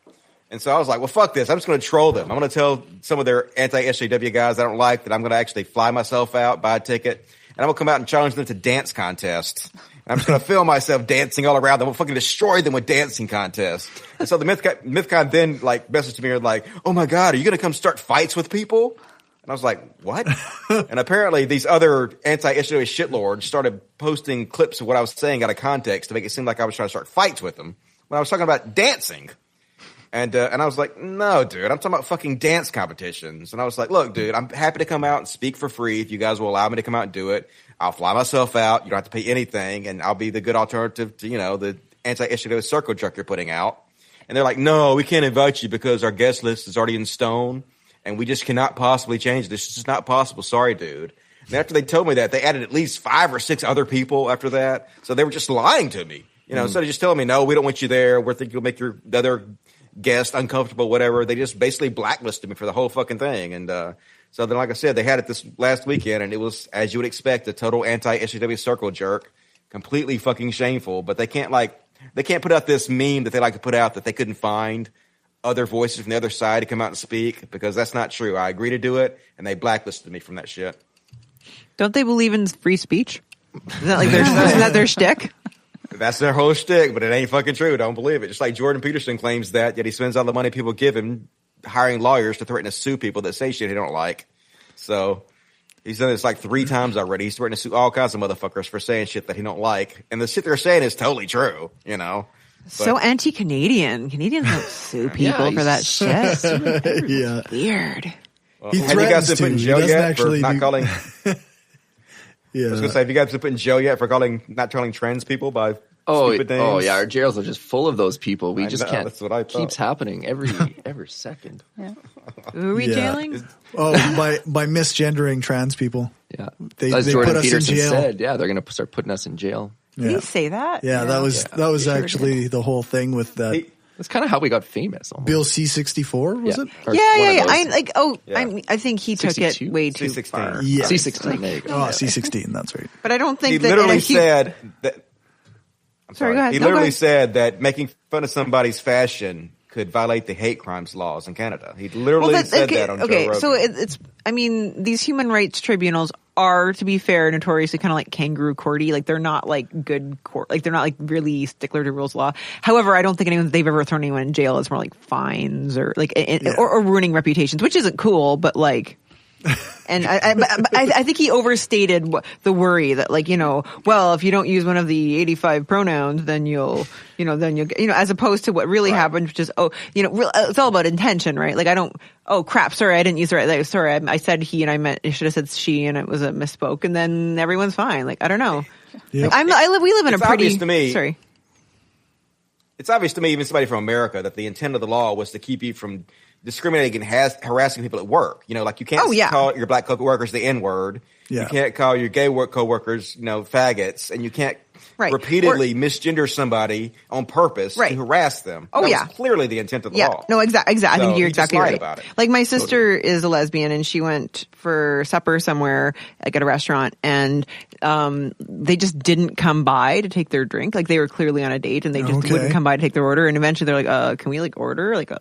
And so I was like, well, fuck this. I'm just going to troll them. I'm going to tell some of their anti-SJW guys I don't like that I'm going to actually fly myself out, buy a ticket. And I'm going to come out and challenge them to dance contests. And I'm just going to film myself dancing all around them. We'll fucking destroy them with dancing contests. And so the MythCon then like messaged me and like, oh my God, are you going to come start fights with people? And I was like, what? And apparently these other anti-SJW shitlords started posting clips of what I was saying out of context to make it seem like I was trying to start fights with them when I was talking about dancing. And I was like, no, dude, I'm talking about fucking dance competitions. And I was like, look, dude, I'm happy to come out and speak for free if you guys will allow me to come out and do it. I'll fly myself out. You don't have to pay anything. And I'll be the good alternative to, you know, the anti-SJW circle jerk you're putting out. And they're like, no, we can't invite you because our guest list is already in stone. And we just cannot possibly change this. It's just not possible. Sorry, dude. And after they told me that, they added at least 5 or 6 other people after that. So they were just lying to me. You know, instead of just telling me, no, we don't want you there. We're thinking you'll make the other guest uncomfortable, whatever. They just basically blacklisted me for the whole fucking thing. And so then, like I said, they had it this last weekend, and it was, as you would expect, a total anti-SJW circle jerk, completely fucking shameful. But they can't put out this meme that they like to put out that they couldn't find other voices from the other side to come out and speak, because that's not true. I agree to do it, and they blacklisted me from that shit. Don't they believe in free speech? Isn't that their shtick? That's their whole shtick, but it ain't fucking true. Don't believe it. Just like Jordan Peterson claims that, yet he spends all the money people give him hiring lawyers to threaten to sue people that say shit he don't like. So he's done this like 3 times already. He's threatened to sue all kinds of motherfuckers for saying shit that he don't like. And the shit they're saying is totally true, you know. So anti-Canadian. Canadians don't sue people for that shit. Yeah. Weird. Well, have you guys been put in jail yet for not calling... Yeah. I was going to say, have you guys been put in jail yet for not calling trans people by stupid names? Oh, yeah. Our jails are just full of those people. We just can't. That's what I thought. Keeps happening every second. Yeah. Who are we jailing? Oh, by misgendering trans people. Yeah. They Jordan put us Peterson in jail. said, yeah, they're going to start putting us in jail. Did he say that? Yeah, that was actually the whole thing with that. That's kind of how we got famous. Almost. Bill C-64, was it? Or Yeah. those. I think he took 62? it way too C-16. far. Yeah. C-16, there you go. Oh, C-16, that's right. But I don't think He that literally said that. I'm Sorry, go ahead. He No, go literally ahead. said that making fun of somebody's fashion could violate the hate crimes laws in Canada. He literally said that on Joe Rogan. So it's I mean, these human rights tribunals are, to be fair, notoriously kind of like kangaroo courty. Like, they're not like good court. Like, they're not like really stickler to rules of law. However, I don't think they've ever thrown anyone in jail. It's more like fines or like or ruining reputations, which isn't cool, but like. And I think he overstated the worry that, like, well, if you don't use one of the 85 pronouns, then you'll as opposed to what really happened, which is, it's all about intention, right? Like, sorry, I didn't use the right, like, sorry, I said he and I should have said she and it was a misspoke, and then everyone's fine. Like, I don't know. Yep. Like, we live in a pretty, obvious to me. Sorry. It's obvious to me, even somebody from America, that the intent of the law was to keep you from discriminating and harassing people at work. Like, you can't call your black coworkers the N-word. Yeah. You can't call your gay coworkers, faggots, and you can't repeatedly misgender somebody on purpose to harass them. That was clearly the intent of the law. No, exactly. So I think you're exactly right. About it. Like, my sister is a lesbian, and she went for supper somewhere, like at a restaurant, and they just didn't come by to take their drink. Like, they were clearly on a date, and they just wouldn't come by to take their order. And eventually, they're like, "Can we order?" Like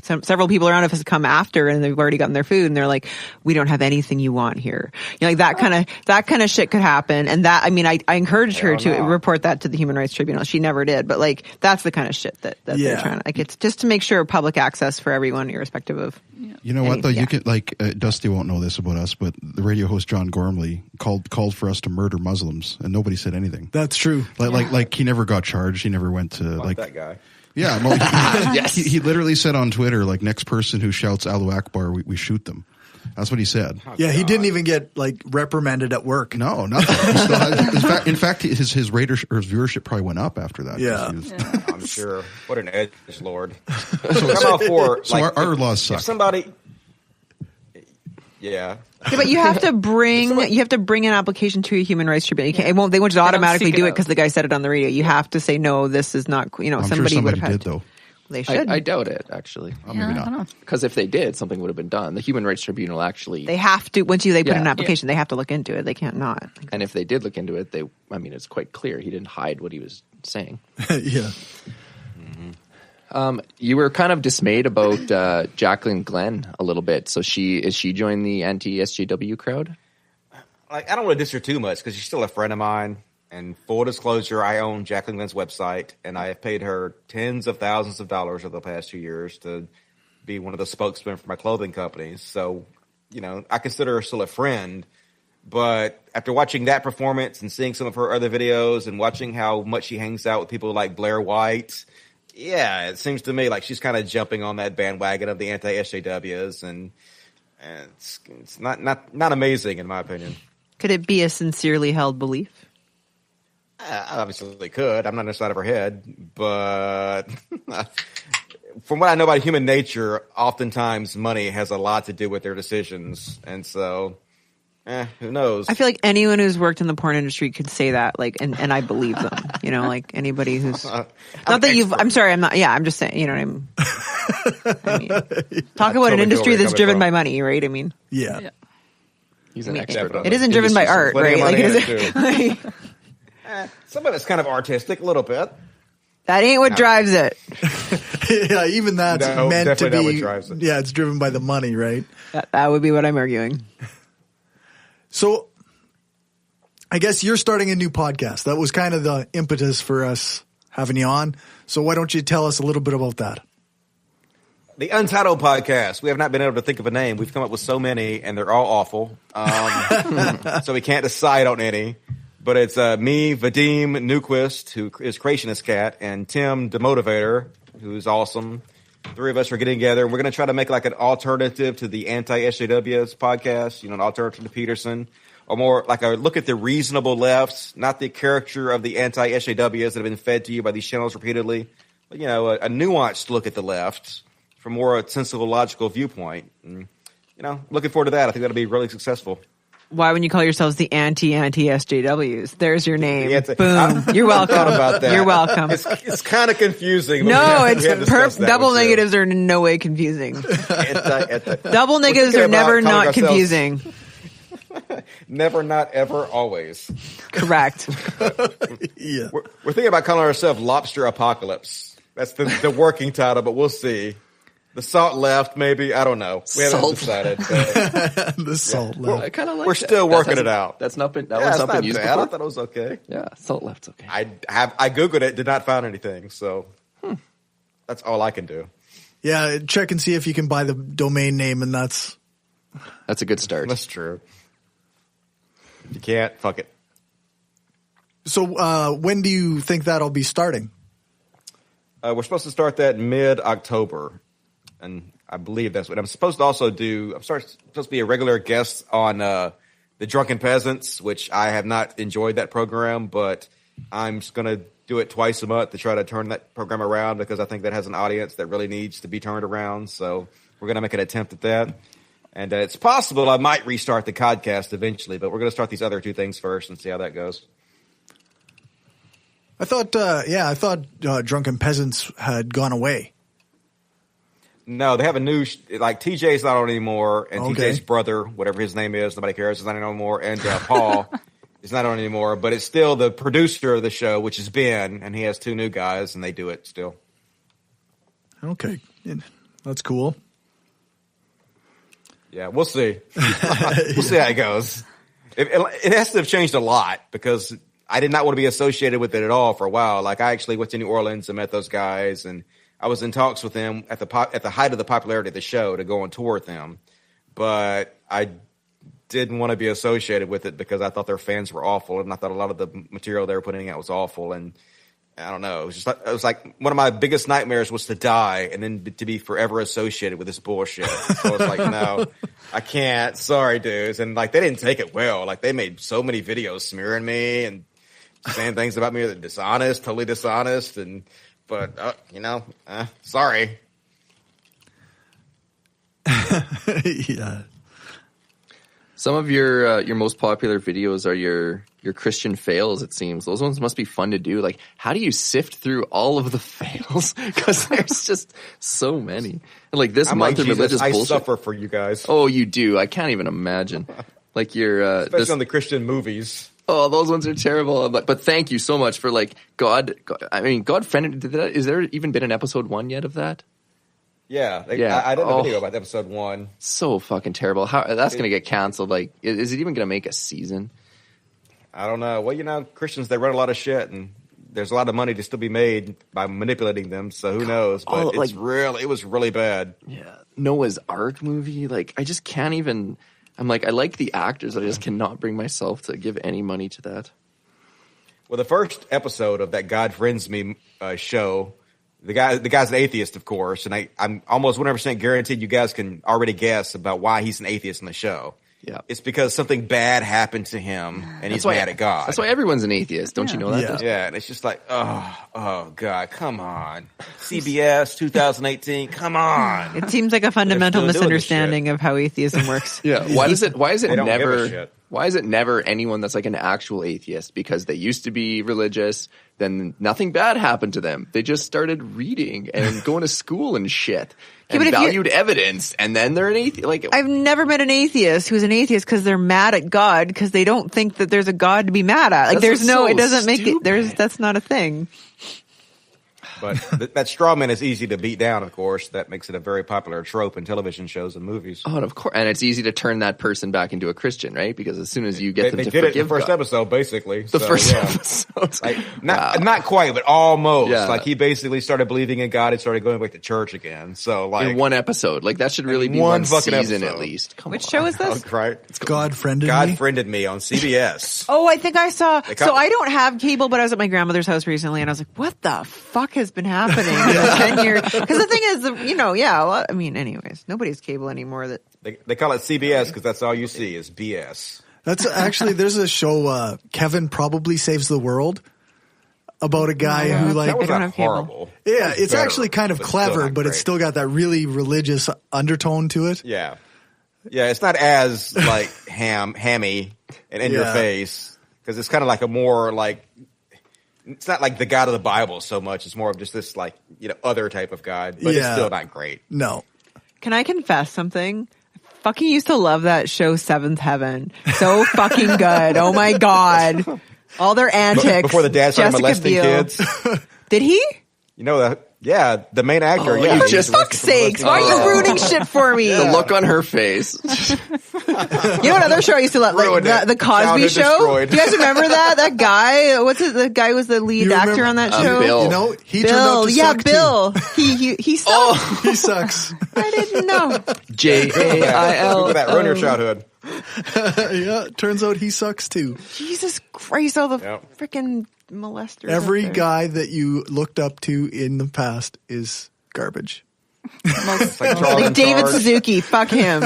several people around us come after, and they've already gotten their food, and they're like, "We don't have anything you want here." Like, that kind of shit could happen. And that, I mean, I encouraged her to report that to the Human Rights Tribunal. She never did, but like, that's the kind of shit that they're trying to, like, it's just to make sure public access for everyone, irrespective of. You know what though? You can, like, Dusty won't know this about us, but the radio host John Gormley called for us to murder Muslims, and nobody said anything. That's true. Like he never got charged. He never went to like that guy. Yeah, well, Yes. he literally said on Twitter, like, next person who shouts Allahu Akbar, we shoot them. That's what he said. Yeah, he didn't even get like reprimanded at work. No, nothing. He still has, in fact, his viewership probably went up after that. Yeah. I'm sure. What an edge lord. So I'm all for, like, our laws suck. If somebody, yeah. Yeah, but you have to bring an application to a human rights tribunal. They won't just automatically do it because the guy said it on the radio. You have to say no. This is not. I'm somebody sure would have somebody had did though. They should. I doubt it, actually. Oh, maybe I not. don't know. Because if they did, something would have been done. The Human Rights Tribunal actually... They have to. Once they put Yeah. an application, they have to look into it. They can't not. And if they did look into it, it's quite clear. He didn't hide what he was saying. Yeah. You were kind of dismayed about Jacqueline Glenn a little bit. So she joined the anti-SJW crowd? Like, I don't want to diss her too much because she's still a friend of mine. And full disclosure, I own Jacqueline Glenn's website, and I have paid her tens of thousands of dollars over the past 2 years to be one of the spokesmen for my clothing companies. So, I consider her still a friend. But after watching that performance and seeing some of her other videos and watching how much she hangs out with people like Blair White, yeah, it seems to me like she's kind of jumping on that bandwagon of the anti-SJWs, and it's not amazing in my opinion. Could it be a sincerely held belief? Obviously they could. I'm not on the side of her head, but from what I know about human nature, oftentimes money has a lot to do with their decisions, and so who knows? I feel like anyone who's worked in the porn industry could say that, and I believe them. Like anybody who's I'm sorry, I'm not. Yeah, I'm just saying. You know what I mean? Talk about an industry that's driven by money, right? I mean, Yeah. He's an expert on it isn't driven by art, right? Like, some of it's kind of artistic, a little bit. That ain't what drives it. Yeah, even that's meant to definitely not what be. drives it. Yeah, it's driven by the money, right? That would be what I'm arguing. So, I guess you're starting a new podcast. That was kind of the impetus for us having you on. So why don't you tell us a little bit about that? The Untitled Podcast. We have not been able to think of a name. We've come up with so many, and they're all awful. So we can't decide on any. But it's me, Vadim Newquist, who is Creationist Cat, and Tim Demotivator, who's awesome. Three of us are getting together, and we're going to try to make like an alternative to the anti-SJWs podcast, an alternative to Peterson, or more like a look at the reasonable lefts, not the caricature of the anti-SJWs that have been fed to you by these channels repeatedly, but, a nuanced look at the left from more a sensible, logical viewpoint. And, looking forward to that. I think that'll be really successful. Why wouldn't you call yourselves the anti-SJWs? There's your name. Yeah, Boom. You're welcome. About that. You're welcome. It's kind of confusing. No, it's double negatives are in no way confusing. Double negatives are never not confusing. Never, not ever, always. Correct. Yeah. We're thinking about calling ourselves Lobster Apocalypse. That's the working title, but we'll see. The salt left, maybe. I don't know. We haven't decided. The salt left. I kind of like We're still working it out. That's not been It's not been not used bad. before. I thought it was okay. Yeah, salt left's okay. I Googled it, did not find anything. So that's all I can do. Yeah, check and see if you can buy the domain name, and that's a good start. That's true. If you can't, fuck it. So when do you think that'll be starting? We're supposed to start that mid-October. And I believe that's what I'm supposed to also do. I'm supposed to be a regular guest on The Drunken Peasants, which I have not enjoyed that program, but I'm just going to do it twice a month to try to turn that program around because I think that has an audience that really needs to be turned around. So we're going to make an attempt at that. And it's possible I might restart the podcast eventually, but we're going to start these other two things first and see how that goes. I thought Drunken Peasants had gone away. No, they have a new, TJ's not on anymore, and Okay. TJ's brother, whatever his name is, nobody cares, is not on anymore, and Paul is not on anymore, but it's still the producer of the show, which is Ben, and he has two new guys, and they do it still. Okay. That's cool. Yeah, we'll see. We'll see how it goes. It has to have changed a lot, because I did not want to be associated with it at all for a while. Like, I actually went to New Orleans and met those guys, and I was in talks with them at the height of the popularity of the show to go on tour with them, but I didn't want to be associated with it because I thought their fans were awful, and I thought a lot of the material they were putting out was awful. And I don't know. It was like one of my biggest nightmares was to die and then to be forever associated with this bullshit. So I was like, no, I can't. Sorry, dudes. And like, they didn't take it well. Like, they made so many videos smearing me and saying things about me that are dishonest, totally dishonest. But sorry. Yeah. Some of your most popular videos are your Christian fails, it seems. Those ones must be fun to do. Like, how do you sift through all of the fails? Because there's just so many. And like this month of religious bullshit. I suffer for you guys. Oh, you do. I can't even imagine. Like your especially on the Christian movies. Oh, those ones are terrible. But thank you so much for like God friended. Is there even been an episode 1 yet of that? Yeah, I did a video about episode 1. So fucking terrible. How that's going to get canceled? Like, is it even going to make a season? I don't know. Well, Christians, they run a lot of shit, and there's a lot of money to still be made by manipulating them. So who knows? But it was really bad. Yeah, Noah's Ark movie. Like, I just can't even. I'm like, I like the actors, but I just cannot bring myself to give any money to that. Well, the first episode of that God Friends Me show. The guy's an atheist, of course, and I'm almost 100% guaranteed you guys can already guess about why he's an atheist in the show. Yeah, it's because something bad happened to him, and he's mad at God. That's why everyone's an atheist. Don't you know that? Yeah, and it's just like, oh God, come on, CBS 2018, come on. It seems like a fundamental misunderstanding of how atheism works. Yeah, why is it never anyone that's like an actual atheist? Because they used to be religious, then nothing bad happened to them. They just started reading and going to school and shit. And valued evidence, and then they're an atheist. Like, I've never met an atheist who's an atheist because they're mad at God because they don't think that there's a God to be mad at. Like, it doesn't make it. That's not a thing. But that straw man is easy to beat down, of course. That makes it a very popular trope in television shows and movies. Oh, and of course. And it's easy to turn that person back into a Christian, right? Because as soon as you get them to forgive They did it in the first episode, basically. The first episode. Like, not quite, but almost. Yeah. Like, he basically started believing in God and started going back to church again. So, like, in one episode. Like, that should really be one season episode. At least. Which show is this? Right. God Friended Me on CBS. Oh, I think I saw. So I don't have cable, but I was at my grandmother's house recently, and I was like, what the fuck has been happening? 10 years. Because the thing is, anyways, nobody's cable anymore. They call it CBS because that's all you see is BS. That's actually, there's a show, Kevin Probably Saves the World, about a guy who like. That was not horrible. Yeah, it's actually kind of clever, but it's still got that really religious undertone to it. Yeah. Yeah, it's not as like hammy and in your face because it's kind of like a more like. It's not like the God of the Bible so much. It's more of just this like, other type of God, but it's still not great. No. Can I confess something? I fucking used to love that show Seventh Heaven. So fucking good. Oh my God. All their antics. Before the dad started molesting kids. Did he? You know that? Yeah, the main actor. For fuck's sakes, why are you ruining shit for me? The look on her face. You know what other show I used to love? Like the Cosby Show. Destroyed. Do you guys remember that? That guy, the guy was the lead actor on that show? Bill. He turned out to suck Bill. Too. He sucks. Oh, he sucks. I didn't know. JAIL. Look at that, ruin your childhood. Yeah, turns out he sucks too. Jesus Christ, all the freaking molesters. Every guy that you looked up to in the past is garbage. Like David Suzuki, fuck him.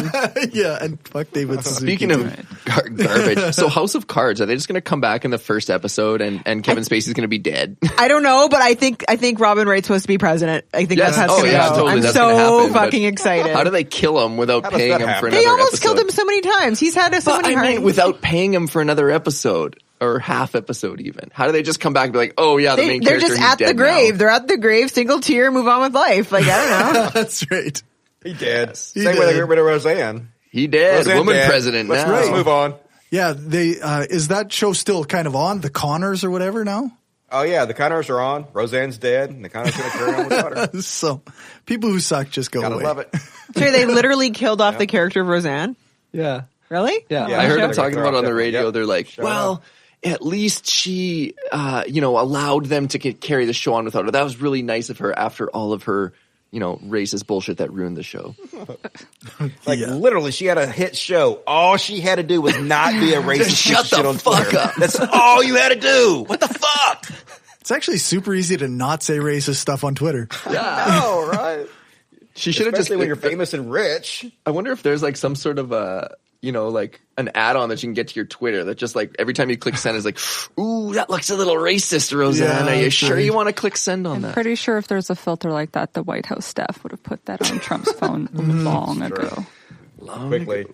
Yeah, and fuck David Suzuki. Speaking of garbage, so House of Cards, are they just going to come back in the first episode and Kevin Spacey's going to be dead? I don't know, but I think Robin Wright's supposed to be president. I think that's how it's going to go. Totally, I'm so fucking excited. How do they kill him without paying him for another episode? They almost killed him so many times. He's had so many hearings. Without paying him for another episode. Or half episode even. How do they just come back and be like, oh yeah, the main character, they're just at the grave. Now. They're at the grave, single tear, move on with life. Like, I don't know. That's right. He did. Same way they got rid of Roseanne. He did. Roseanne Woman dead. president now. Let's move on. Yeah, they is that show still kind of on? The Connors or whatever now? Oh yeah, the Connors are on. Roseanne's dead, and the Connors going to carry on with daughter. So, people who suck just go Gotta away. Love it. So they literally killed off the character of Roseanne? Yeah. Really? Yeah. I heard them talking about it on the radio. They're like, at least she, allowed them to carry the show on without her. That was really nice of her after all of her, racist bullshit that ruined the show. Literally, she had a hit show. All she had to do was not be a racist. Shut the fuck up. That's all you had to do. What the fuck? It's actually super easy to not say racist stuff on Twitter. Yeah. Oh, right. She should have just Especially when you're famous and rich. I wonder if there's like some sort of like an add-on that you can get to your Twitter that just like every time you click send is like, ooh, that looks a little racist, Roseanne. Are you sure you want to click send on that? I'm pretty sure if there's a filter like that, the White House staff would have put that on Trump's phone long ago. Quickly.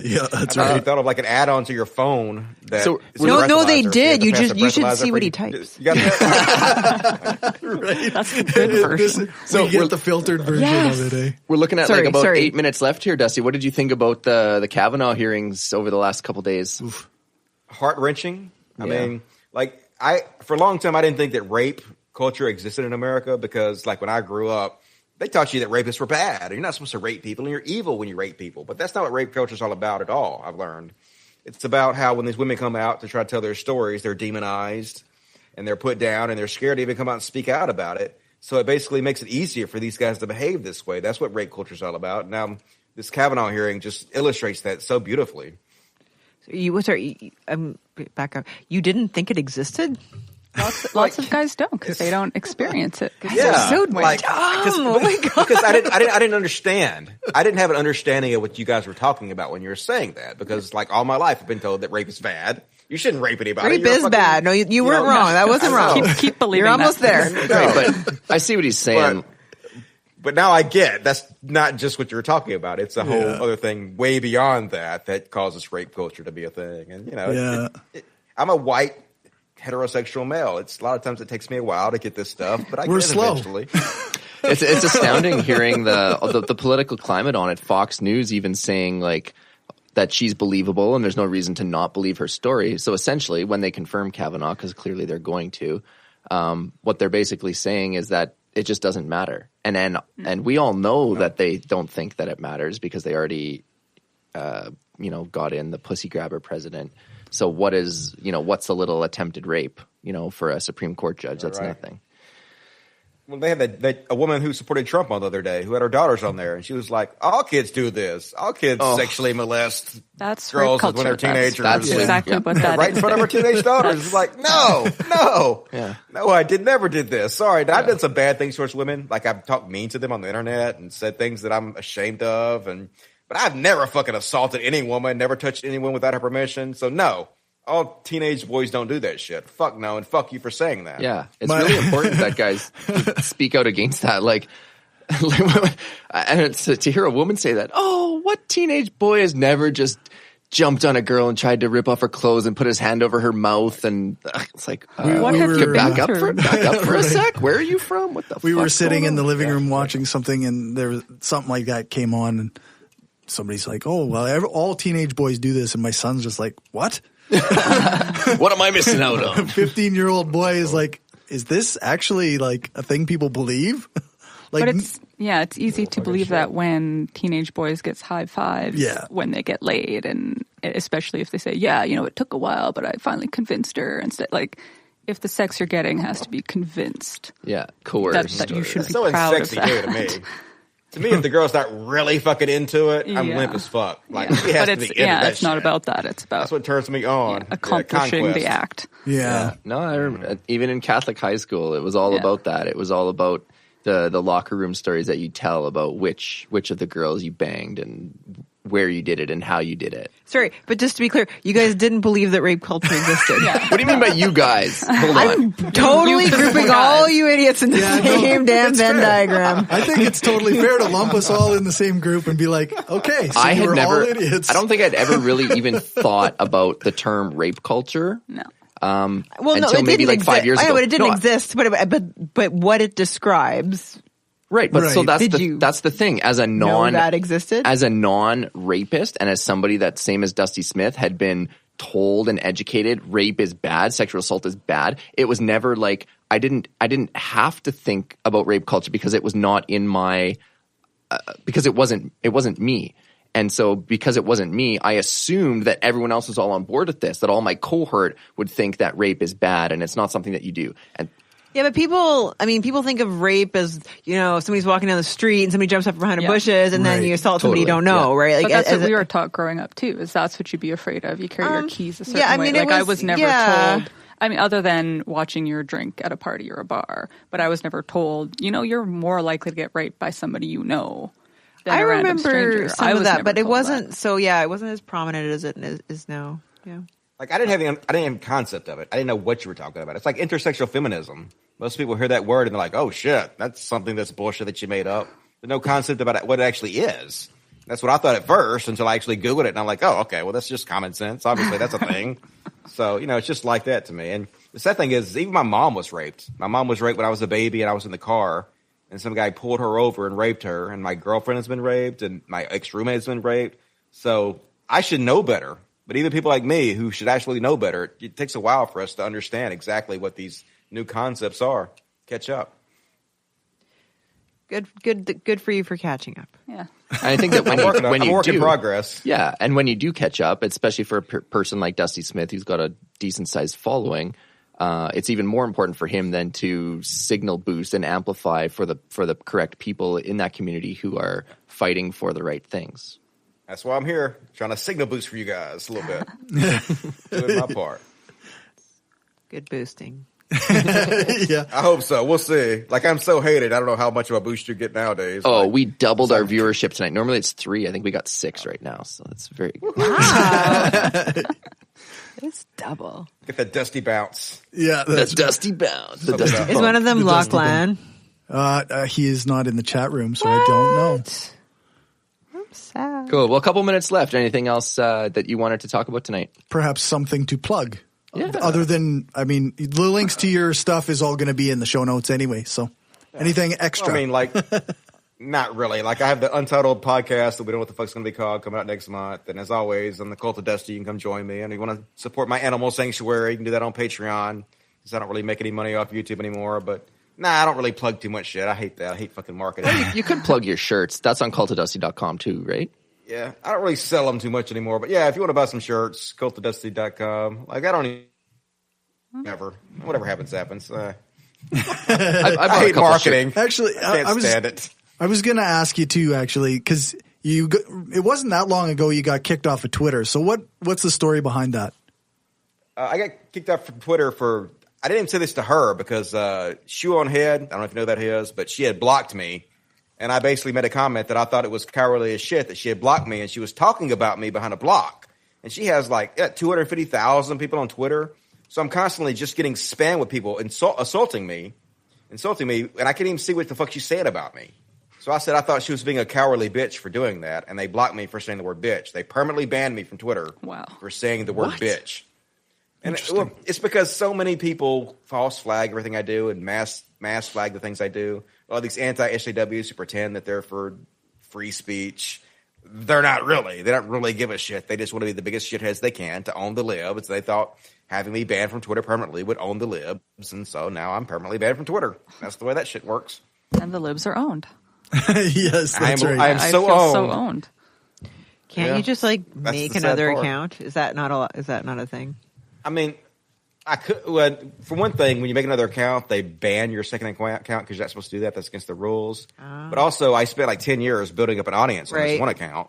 Yeah, that's I right. thought of like an add-on to your phone. That So- is a No, they breathalyzer. did. You have to You should breathalyzer see for what he you. types. You got that? That's the good version. So get the filtered version of it, eh? We're looking at Sorry, like about sorry. 8 minutes left here, Dusty. What did you think about the Kavanaugh hearings over the last couple days? Heart-wrenching. I Yeah. mean, like for a long time, I didn't think that rape culture existed in America because like when I grew up, they taught you that rapists were bad. You're not supposed to rape people and you're evil when you rape people. But that's not what rape culture is all about at all, I've learned. It's about how when these women come out to try to tell their stories, they're demonized and they're put down and they're scared to even come out and speak out about it. So it basically makes it easier for these guys to behave this way. That's what rape culture is all about. Now, this Kavanaugh hearing just illustrates that so beautifully. Back up. You didn't think it existed? Lots of guys don't because they don't experience it. Yeah, so dumb. Oh my God. Because I didn't understand. I didn't have an understanding of what you guys were talking about when you were saying that. Because like all my life, I've been told that rape is bad. You shouldn't rape anybody. Rape You're a is fucking- bad. No, you weren't wrong. That wasn't wrong. Keep believing You're almost that. there. Right, but I see what he's saying. But now I get that's not just what you're talking about. It's a whole other thing way beyond that causes rape culture to be a thing. And you know, I'm a white heterosexual male. It's a lot of times it takes me a while to get this stuff, but I We're get it slow. eventually. It's astounding hearing the political climate on it. Fox News even saying like that she's believable and there's no reason to not believe her story. So essentially, when they confirm Kavanaugh, because clearly they're going to, what they're basically saying is that it just doesn't matter. And we all know that they don't think that it matters because they already, got in the pussy grabber president. So what's a little attempted rape, for a Supreme Court judge? That's Right. nothing. Well, they had a woman who supported Trump on the other day who had her daughters on there, and she was like, all kids do this. All kids sexually molest That's girls rape when they're culture. teenagers. That's exactly what that right is. in front of her teenage daughters. It's like, no, no, I never did this. Sorry, I've done some bad things towards women. Like I've talked mean to them on the internet and said things that I'm ashamed of, but I've never fucking assaulted any woman, never touched anyone without her permission. So no, all teenage boys don't do that shit. Fuck no, and fuck you for saying that. Yeah, it's really important that guys speak out against that. Like and it's to hear a woman say that, oh, what teenage boy has never just jumped on a girl and tried to rip off her clothes and put his hand over her mouth? And it's like, What have you back been up through? for a sec. Where are you from? What the We were fuck's sitting going in the on? living room watching something, and there was something like that came on, and somebody's like, "Oh, well, all teenage boys do this," and my son's just like, "What?" What am I missing out on? 15-year-old boy is like, "Is this actually like a thing people believe?" But it's easy to believe that when teenage boys gets high fives when they get laid, and especially if they say, it took a while, but I finally convinced her. Instead, like if the sex you're getting has to be convinced, coerced. that you should That's be so proud of unsexy that. too to me. To me, if the girl's not really fucking into it, I'm limp as fuck. Like, she has But to be into that it's not shit. about that. It's about That's what turns me on. accomplishing conquest. the act. Yeah. No, I remember, even in Catholic high school, it was all Yeah. about that. It was all about the locker room stories that you tell about which of the girls you banged and where you did it and how you did it. Sorry, but just to be clear, you guys didn't believe that rape culture existed. What do you mean by you guys? Hold I'm on. totally grouping all you idiots in the same damn it's Venn fair. diagram. I think it's totally fair to lump us all in the same group and be like, "Okay, so I had we're never. all idiots." I don't think I'd ever really even thought about the term rape culture. No. Well, no, until it maybe didn't like 5 years I ago. know, but it didn't No, exist. But what it describes, Right, but so Right. that's the thing. As a know that existed. as a non-rapist, and as somebody that same as Dusty Smith had been told and educated, rape is bad, sexual assault is bad. It was never like I didn't have to think about rape culture because it was not in my because it wasn't me. And so because it wasn't me, I assumed that everyone else was all on board with this, that all my cohort would think that rape is bad and it's not something that you do. And yeah, but people think of rape as, somebody's walking down the street and somebody jumps up behind the bushes and then Right. you assault somebody you don't Totally. know, right? Like, But that's as what we were taught growing up too. Is that's what you'd be afraid of? You carry your keys a certain yeah, I way. mean, Like I was never told. I mean, other than watching your drink at a party or a bar. But I was never told, you're more likely to get raped by somebody you know than I a random remember stranger. some of that, but it wasn't. That. So yeah, it wasn't as prominent as it is now. Yeah. Like I didn't have a concept of it. I didn't know what you were talking about. It's like intersectional feminism. Most people hear that word and they're like, "Oh shit, that's something that's bullshit that you made up." But no concept about what it actually is. That's what I thought at first until I actually Googled it, and I'm like, "Oh, okay, well that's just common sense. Obviously, that's a thing." So it's just like that to me. And the sad thing is, even my mom was raped. My mom was raped when I was a baby, and I was in the car, and some guy pulled her over and raped her. And my girlfriend has been raped, and my ex-roommate has been raped. So I should know better. But even people like me who should actually know better, it takes a while for us to understand exactly what these new concepts are. Catch up. Good for you for catching up. Yeah. I think that when you work do in progress. Yeah, and when you do catch up, especially for a person like Dusty Smith who's got a decent sized following, it's even more important for him than to signal boost and amplify for the correct people in that community who are fighting for the right things. That's why I'm here, trying to signal boost for you guys a little bit. Doing my part. Good boosting. Yeah. I hope so. We'll see. Like, I'm so hated. I don't know how much of a boost you get nowadays. Oh, like, we doubled our viewership tonight. Normally it's 3. I think we got 6 right now. So that's very good. Wow. It's double. Get that dusty bounce. Yeah. The dusty bounce. The dusty Is one of them Lachlan? He is not in the chat room, so I don't know. I'm sad. Cool. Well, a couple minutes left. Anything else that you wanted to talk about tonight? Perhaps something to plug. Yeah. Other than, the links to your stuff is all going to be in the show notes anyway. So anything extra? Not really. Like, I have the Untitled podcast that we don't know what the fuck's going to be called coming out next month. And as always, on the Cult of Dusty, you can come join me. And if you want to support my animal sanctuary, you can do that on Patreon. Because I don't really make any money off YouTube anymore. But I don't really plug too much shit. I hate that. I hate fucking marketing. You could plug your shirts. That's on cultofdusty.com too, right? Yeah, I don't really sell them too much anymore. But yeah, if you want to buy some shirts, cultofdusty.com. Like, I don't even never. Whatever happens. I hate marketing. Actually, I can't stand it. I was going to ask you too, actually, because it wasn't that long ago you got kicked off of Twitter. So what's the story behind that? I got kicked off from Twitter for. I didn't say this to her because Shoe on Head. I don't know if you know who that is, but she had blocked me. And I basically made a comment that I thought it was cowardly as shit that she had blocked me, and she was talking about me behind a block. And she has 250,000 people on Twitter. So I'm constantly just getting spammed with people assaulting me, and I can't even see what the fuck she's saying about me. So I said I thought she was being a cowardly bitch for doing that, and they blocked me for saying the word bitch. They permanently banned me from Twitter for saying the word bitch. And it's because so many people false flag everything I do and mass flag the things I do. All these anti-SJWs who pretend that they're for free speech. They're not really. They don't really give a shit. They just want to be the biggest shitheads they can to own the lib. So they thought having me banned from Twitter permanently would own the libs. And so now I'm permanently banned from Twitter. That's the way that shit works. And the libs are owned. Yes, that's right. I am so owned. Can't you just make another account? Is that not a thing? I mean, I could. Well, for one thing, when you make another account, they ban your second account because you're not supposed to do that. That's against the rules. But also, I spent 10 years building up an audience on this one account,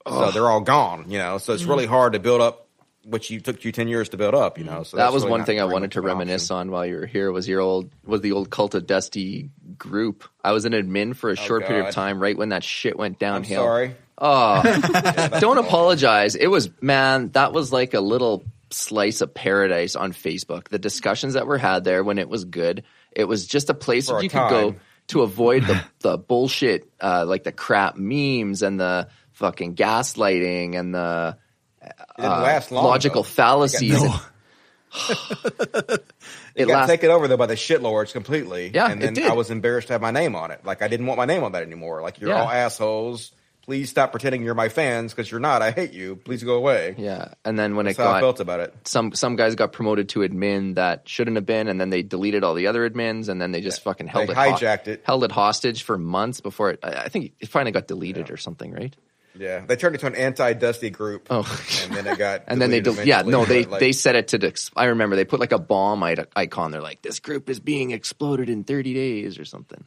so they're all gone. So it's really hard to build up what took you 10 years to build up. So that was really one thing I wanted to reminisce on while you were here. Was the old Cult of Dusty group? I was an admin for a short period of time, right when that shit went downhill. I'm sorry. Oh, don't apologize. It was that was like a little slice of paradise on Facebook. The discussions that were had there when it was good, it was just a place where you could go to avoid the bullshit, like the crap memes and the fucking gaslighting and the it didn't last long, logical fallacies. It got taken over though by the shitlords completely. Yeah, and then I was embarrassed to have my name on it. I didn't want my name on that anymore. You're all assholes. Please stop pretending you're my fans because you're not. I hate you. Please go away. Yeah, and then when That's how I felt about it. Some guys got promoted to admin that shouldn't have been, and then they deleted all the other admins, and then they just fucking held it hostage for months before it. I think it finally got deleted or something, right? Yeah, they turned it to an anti-Dusty group. Oh, and then it got and then they set it to. I remember they put a bomb icon. They're like, this group is being exploded in 30 days or something.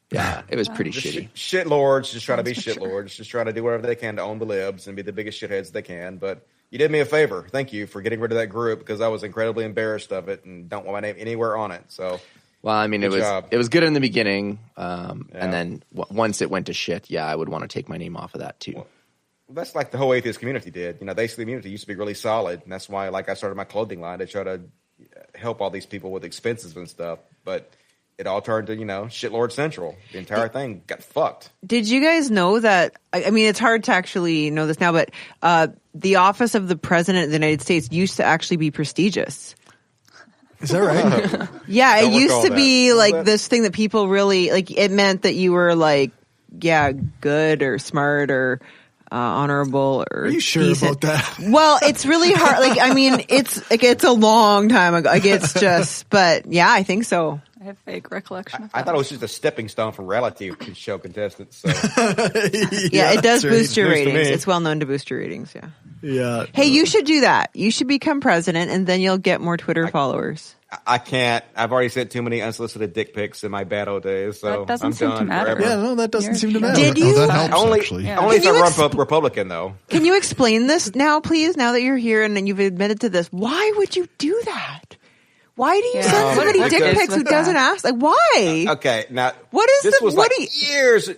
Yeah, it was pretty shitty. Shitlords just trying to be shitlords, just trying to do whatever they can to own the libs and be the biggest shitheads they can. But you did me a favor. Thank you for getting rid of that group because I was incredibly embarrassed of it and don't want my name anywhere on it. So, well, I mean, it was good in the beginning, and then once it went to shit, I would want to take my name off of that too. Well, that's like the whole atheist community did. The atheist community used to be really solid, and that's why, I started my clothing line to try to help all these people with expenses and stuff. But it all turned to, shitlord central. The entire thing got fucked. Did you guys know that? I mean, it's hard to actually know this now, but the office of the president of the United States used to actually be prestigious. Is that right? Yeah, it used to be this thing that people really it meant that you were good or smart or honorable or Are you sure decent. about that? Well, it's really hard. It's a long time ago. But yeah, I think so. I have vague recollection of that. I thought it was just a stepping stone for reality show contestants. So. It does boost your ratings. It's well known to boost your ratings. Yeah. Yeah. Hey, you should do that. You should become president, and then you'll get more Twitter followers. I can't. I've already sent too many unsolicited dick pics in my bad old days, so that doesn't I'm seem done to matter. forever. Yeah, no, that doesn't seem to matter. Did you? that helps, Only actually. if I run Republican, though. Can you explain this now, please? Now that you're here and then you've admitted to this, why would you do that? Why do you send somebody dick pics who doesn't ask? Why? Okay, now what is this was years.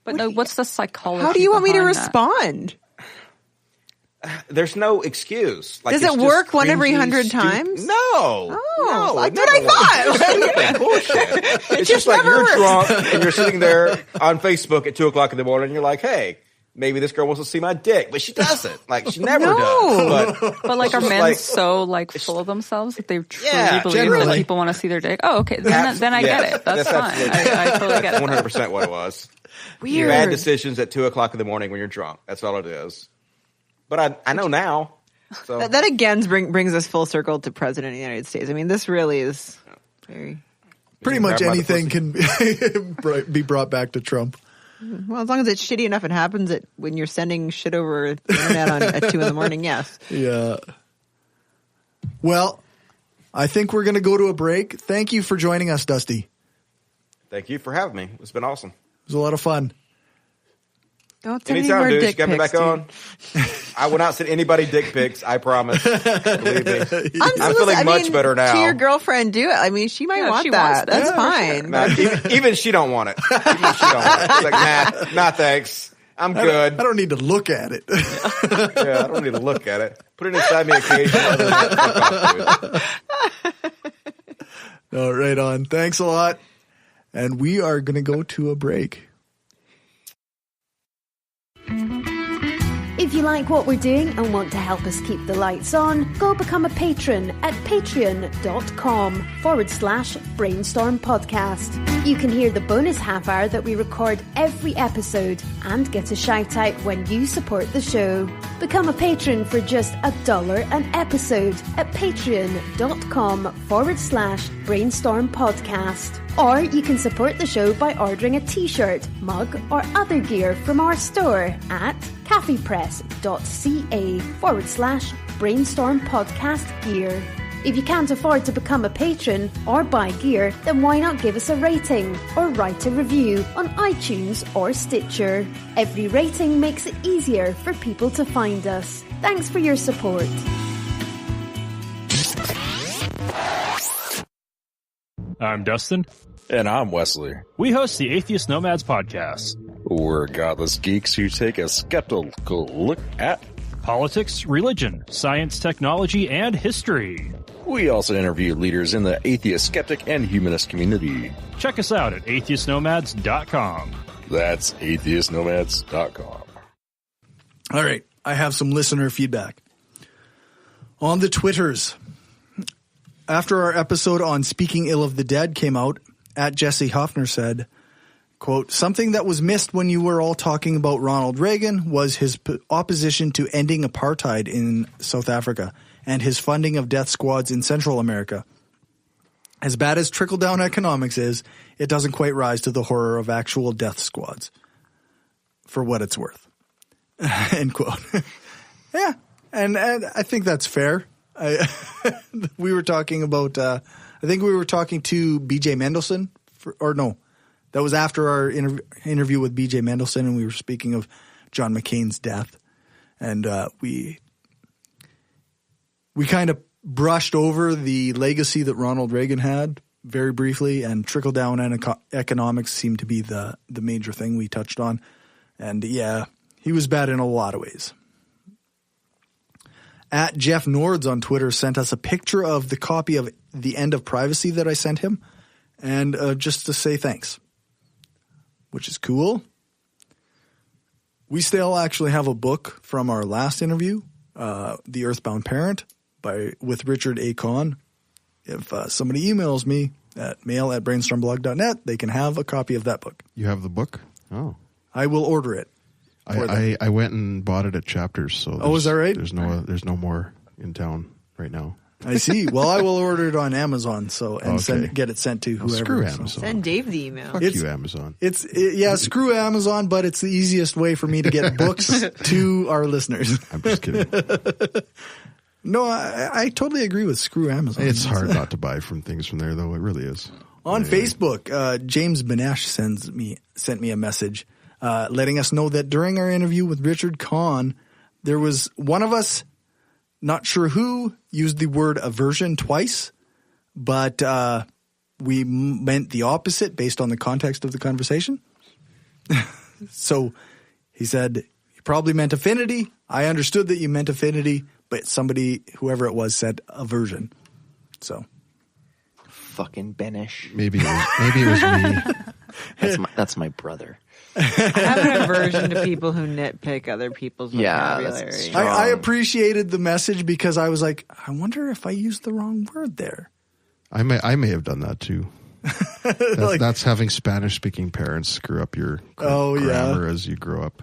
But no, what's the psychology? How do you want me to behind respond? There's no excuse. Does it work one every 100 times? No. Oh, no, that's what I thought. Bullshit. It's just like you're drunk and you're sitting there on Facebook at 2:00 in the morning and you're like, hey, maybe this girl wants to see my dick, but she doesn't. She never does. But are men so full of themselves that they truly believe that people want to see their dick? Oh, okay. Then I get it. That's fine. I totally get it. 100% what it was. Weird. Bad decisions at 2:00 in the morning when you're drunk. That's all it is. But I know now. So. That again brings us full circle to President of the United States. I mean, this really is very... Pretty much anything can be brought back to Trump. Well, as long as it's shitty enough it happens when you're sending shit over the internet at 2 a.m, yes. Yeah. Well, I think we're going to go to a break. Thank you for joining us, Dusty. Thank you for having me. It's been awesome. It was a lot of fun. Don't send Anytime, any more dude. dick Just get me pics, back on. I will not send anybody dick pics. I promise. Believe me. I'm feeling much better now. To your girlfriend, do it. I mean, she might want that. That's fine. Sure. Even she don't want it. Even she don't want it. She's like, nah, thanks. I'm good. I don't need to look at it. Yeah, I don't need to look at it. Put it inside me occasionally. No, right on. Thanks a lot. And we are going to go to a break. If you like what we're doing and want to help us keep the lights on, go become a patron at patreon.com/brainstorm podcast. You can hear the bonus half hour that we record every episode and get a shout out when you support the show. Become a patron for just $1 an episode at patreon.com/brainstorm podcast. Or you can support the show by ordering a t-shirt, mug or other gear from our store at caffeepress.ca/brainstorm podcast gear. If you can't afford to become a patron or buy gear, then why not give us a rating or write a review on iTunes or Stitcher? Every rating makes it easier for people to find us. Thanks for your support. I'm Dustin. And I'm Wesley. We host the Atheist Nomads podcast. We're godless geeks who take a skeptical look at politics, religion, science, technology, and history. We also interview leaders in the atheist, skeptic, and humanist community. Check us out at atheistnomads.com. That's atheistnomads.com. All right. I have some listener feedback. On the Twitters, after our episode on speaking ill of the dead came out, at Jesse Hoffner said, quote, something that was missed when you were all talking about Ronald Reagan was his opposition to ending apartheid in South Africa and his funding of death squads in Central America. As bad as trickle-down economics is, it doesn't quite rise to the horror of actual death squads, for what it's worth. End quote. Yeah, and I think that's fair. We were talking about, I think we were talking to B.J. Mendelsohn, that was after our interview with B.J. Mendelsohn, and we were speaking of John McCain's death. And we We kind of brushed over the legacy that Ronald Reagan had very briefly, and trickle-down economics seemed to be the major thing we touched on. And yeah, he was bad in a lot of ways. At Jeff Nords on Twitter sent us a picture of the copy of The End of Privacy that I sent him, and just to say thanks, which is cool. We still actually have a book from our last interview, The Earthbound Parent, with Richard A. Kahn. If somebody emails me at mail@brainstormblog.net, they can have a copy of that book. You have the book? Oh. I will order it. I went and bought it at Chapters. So is that right? There's no more in town right now. I see. Well, I will order it on Amazon, get it sent to whoever. Screw Amazon. Send Dave the email. Fuck you, Amazon. Screw Amazon, but it's the easiest way for me to get books to our listeners. I'm just kidding. No, I totally agree with screw Amazon. It's hard not to buy things from there, though. It really is. On Facebook, James Benesh sent me a message letting us know that during our interview with Richard Kahn, there was one of us, not sure who, used the word aversion twice, but we meant the opposite based on the context of the conversation. So he said, you probably meant affinity. I understood that you meant affinity, but whoever it was, said aversion. So. Fucking Benish. Maybe it was me. That's my brother. I have an aversion to people who nitpick other people's vocabulary. I appreciated the message because I was like, I wonder if I used the wrong word there. I may have done that too. That's having Spanish-speaking parents screw up your grammar as you grow up.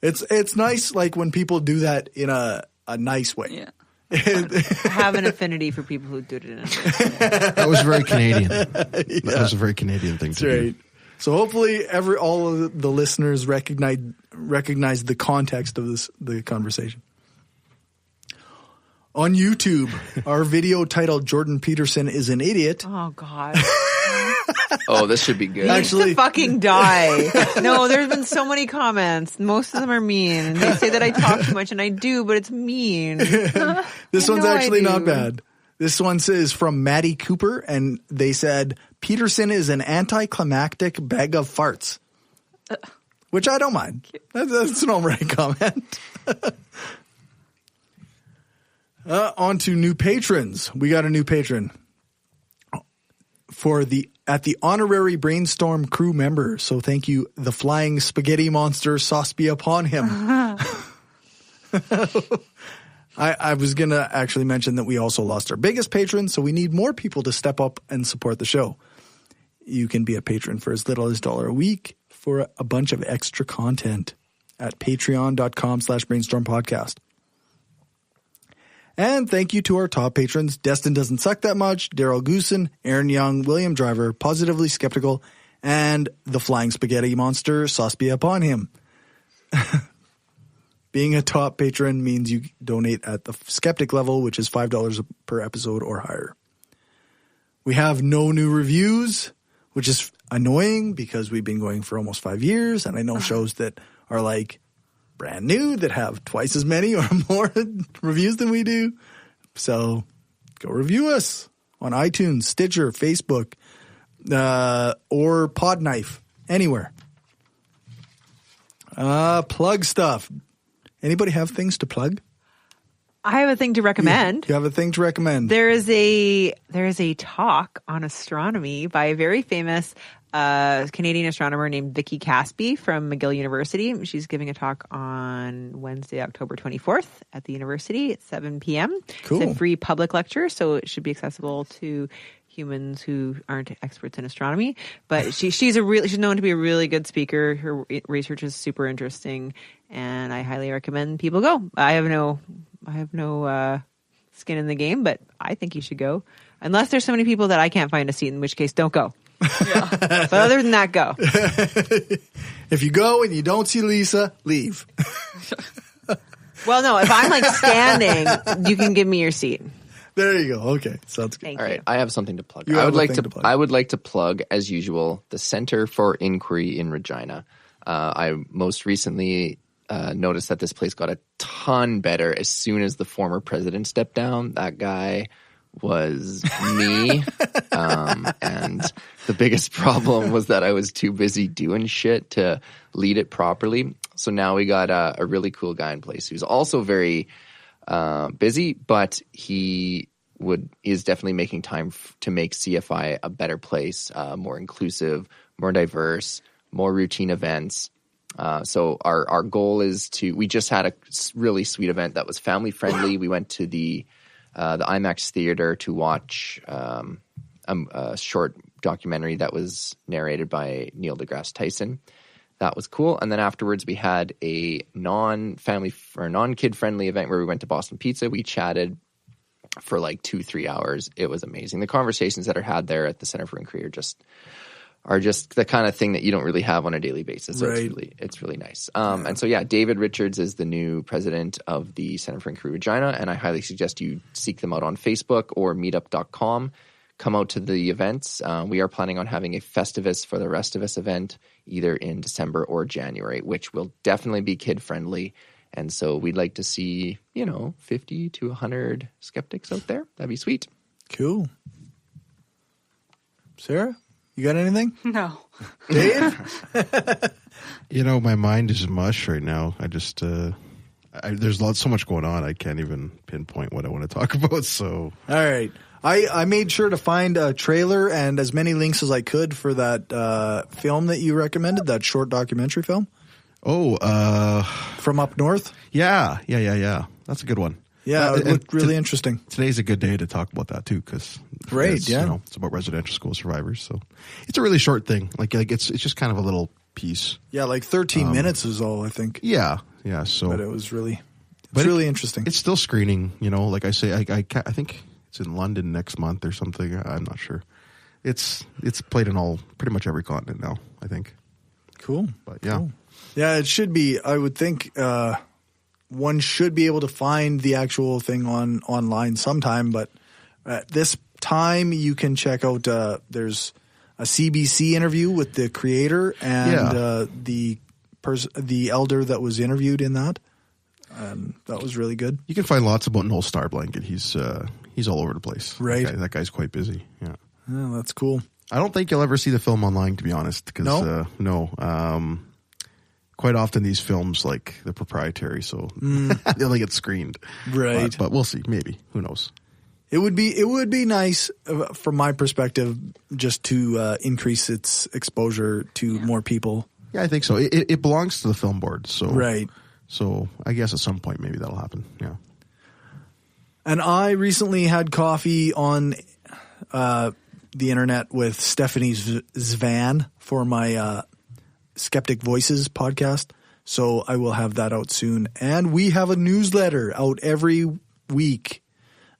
It's nice, like when people do that in a nice way. Yeah. I have an affinity for people who do it in a nice way. That was very Canadian. That was a very Canadian thing to do. So hopefully all of the listeners recognize the context of the conversation. On YouTube, our video titled "Jordan Peterson is an Idiot." Oh God. Oh, this should be good. He needs to fucking die. No, there's been so many comments. Most of them are mean. And they say that I talk too much, and I do, but it's mean. This one's actually not bad. This one is from Maddie Cooper, and they said, Peterson is an anticlimactic bag of farts. Which I don't mind. That's an all right comment. On to new patrons. We got a new patron at the honorary Brainstorm crew member. So thank you, the Flying Spaghetti Monster, sauce be upon him. I was going to actually mention that we also lost our biggest patron, so we need more people to step up and support the show. You can be a patron for as little as $1 a week for a bunch of extra content at patreon.com/brainstormpodcast. And thank you to our top patrons, Destin Doesn't Suck That Much, Daryl Goosen, Aaron Young, William Driver, Positively Skeptical, and the Flying Spaghetti Monster, sauce be upon him. Being a top patron means you donate at the skeptic level, which is $5 per episode or higher. We have no new reviews, which is annoying because we've been going for almost 5 years, and I know shows that are like brand new that have twice as many or more reviews than we do. So go review us on iTunes, Stitcher, Facebook, or Podknife, anywhere. Plug stuff. Anybody have things to plug? I have a thing to recommend. You have a thing to recommend. There is a talk on astronomy by a very famous Canadian astronomer named Vicky Caspi from McGill University. She's giving a talk on Wednesday, October 24th at the university at 7 p.m. Cool. It's a free public lecture, so it should be accessible to humans who aren't experts in astronomy. But she's known to be a really good speaker. Her research is super interesting, and I highly recommend people go. I have no skin in the game, but I think you should go. Unless there's so many people that I can't find a seat, in which case don't go. Yeah. But other than that, go. If you go and you don't see Lisa, leave. Well, no, if I'm like standing, you can give me your seat. There you go. Okay. Sounds good. Thank All you. right. I have something to plug. I would like to plug, as usual, the Center for Inquiry in Regina. I most recently noticed that this place got a ton better as soon as the former president stepped down. That guy was me. And the biggest problem was that I was too busy doing shit to lead it properly. So now we got a really cool guy in place who's also very busy, but he is definitely making time to make CFI a better place, more inclusive, more diverse, more routine events. So our goal is we just had a really sweet event that was family friendly. We went to the IMAX theater to watch a short documentary that was narrated by Neil deGrasse Tyson. That was cool. And then afterwards we had a non-family or non-kid friendly event where we went to Boston Pizza. We chatted for like 2-3 hours. It was amazing. The conversations that are had there at the Center for Inquiry are just the kind of thing that you don't really have on a daily basis. So right. It's really nice. And so, yeah, David Richards is the new president of the Center for Inquiry Regina, and I highly suggest you seek them out on Facebook or meetup.com. Come out to the events. We are planning on having a Festivus for the Rest of Us event either in December or January, which will definitely be kid-friendly. And so we'd like to see, 50 to 100 skeptics out there. That'd be sweet. Cool. Sarah? You got anything? No. Dave? My mind is mush right now. I just, there's so much going on. I can't even pinpoint what I want to talk about. So, all right. I made sure to find a trailer and as many links as I could for that film that you recommended, that short documentary film. Oh, From Up North? Yeah. That's a good one. Yeah, it looked really interesting. Today's a good day to talk about that too, because it's about residential school survivors. So it's a really short thing. Like it's just kind of a little piece. Yeah, like 13 minutes is all, I think. Yeah. So, but it was really, really interesting. It's still screening. Like I say, I think it's in London next month or something. I'm not sure. It's played in pretty much every continent now, I think. Cool. But yeah. Cool. Yeah, it should be. I would think one should be able to find the actual thing online sometime, but at this time you can check out there's a CBC interview with the creator and the elder that was interviewed in that. That was really good. You can find lots about Noel Starblanket. He's all over the place. Right. That guy's quite busy. Yeah. Oh, that's cool. I don't think you'll ever see the film online, to be honest. Because, no. Quite often these films, like, they're proprietary, so they only get screened. Right. But we'll see. Maybe. Who knows? It would be nice from my perspective just to increase its exposure to more people. Yeah, I think so. It belongs to the film board. So right. So I guess at some point maybe that'll happen. Yeah. And I recently had coffee on the internet with Stephanie Zvan for my Skeptic Voices podcast. So I will have that out soon. And we have a newsletter out every week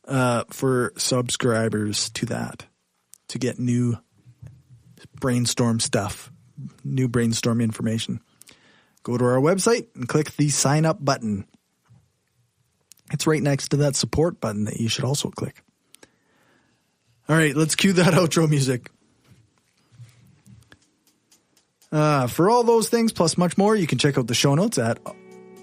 for subscribers to that to get new brainstorm stuff, new brainstorm information. Go to our website and click the sign up button. It's right next to that support button that you should also click. All right, let's cue that outro music. For all those things plus much more, you can check out the show notes at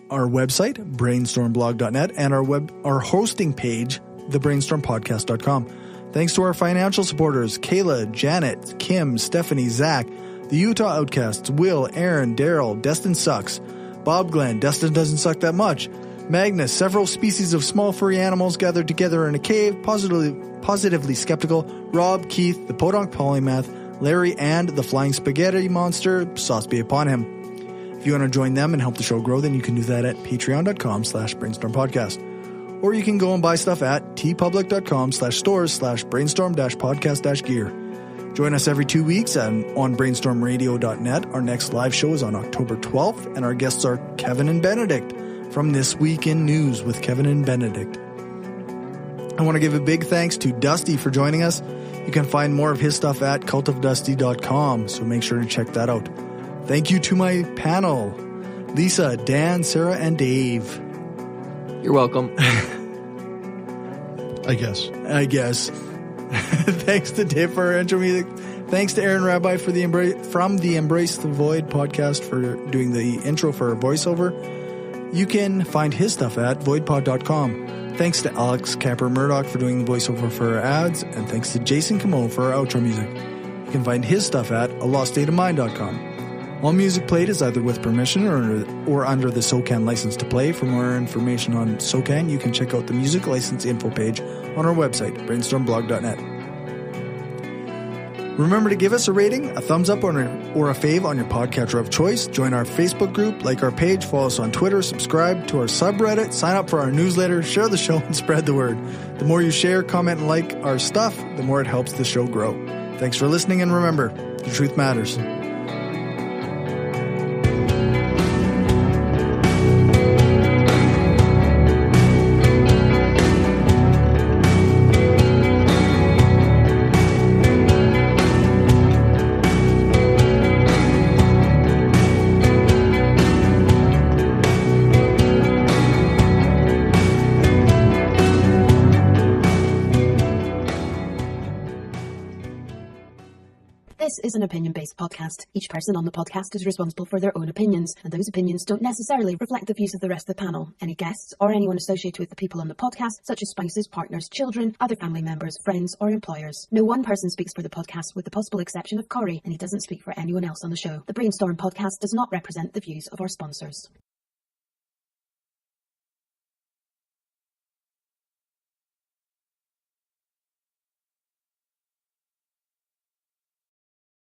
our website, brainstormblog.net, and our hosting page, thebrainstormpodcast.com. Thanks to our financial supporters, Kayla, Janet, Kim, Stephanie, Zach, the Utah Outcasts, Will, Aaron, Daryl, Destin Sucks, Bob Glenn, Destin Doesn't Suck That Much, Magnus, several species of small furry animals gathered together in a cave, positively skeptical, Rob, Keith, the Podunk Polymath, Larry, and the Flying Spaghetti Monster, sauce be upon him. If you want to join them and help the show grow, then you can do that at patreon.com/brainstormpodcast. Or you can go and buy stuff at tpublic.com/stores/brainstorm-podcast-gear. Join us every 2 weeks on brainstormradio.net. Our next live show is on October 12th, and our guests are Kevin and Benedict from This Week in News with Kevin and Benedict. I want to give a big thanks to Dusty for joining us. You can find more of his stuff at cultofdusty.com, so make sure to check that out. Thank you to my panel, Lisa, Dan, Sarah, and Dave. You're welcome. I guess. Thanks to Dave for our intro music. Thanks to Aaron Rabbi from the Embrace the Void podcast for doing the intro for our voiceover. You can find his stuff at voidpod.com. Thanks to Alex Capper-Murdoch for doing the voiceover for our ads, and thanks to Jason Camo for our outro music. You can find his stuff at aloststateofmind.com. All music played is either with permission or under the SOCAN license to play. For more information on SOCAN, you can check out the music license info page on our website, brainstormblog.net. Remember to give us a rating, a thumbs up, or a fave on your podcatcher of choice. Join our Facebook group, like our page, follow us on Twitter, subscribe to our subreddit, sign up for our newsletter, share the show, and spread the word. The more you share, comment, and like our stuff, the more it helps the show grow. Thanks for listening, and remember, the truth matters. This is an opinion-based podcast. Each person on the podcast is responsible for their own opinions, and those opinions don't necessarily reflect the views of the rest of the panel. Any guests or anyone associated with the people on the podcast, such as spouses, partners, children, other family members, friends, or employers. No one person speaks for the podcast with the possible exception of Cory, and he doesn't speak for anyone else on the show. The Brainstorm podcast does not represent the views of our sponsors.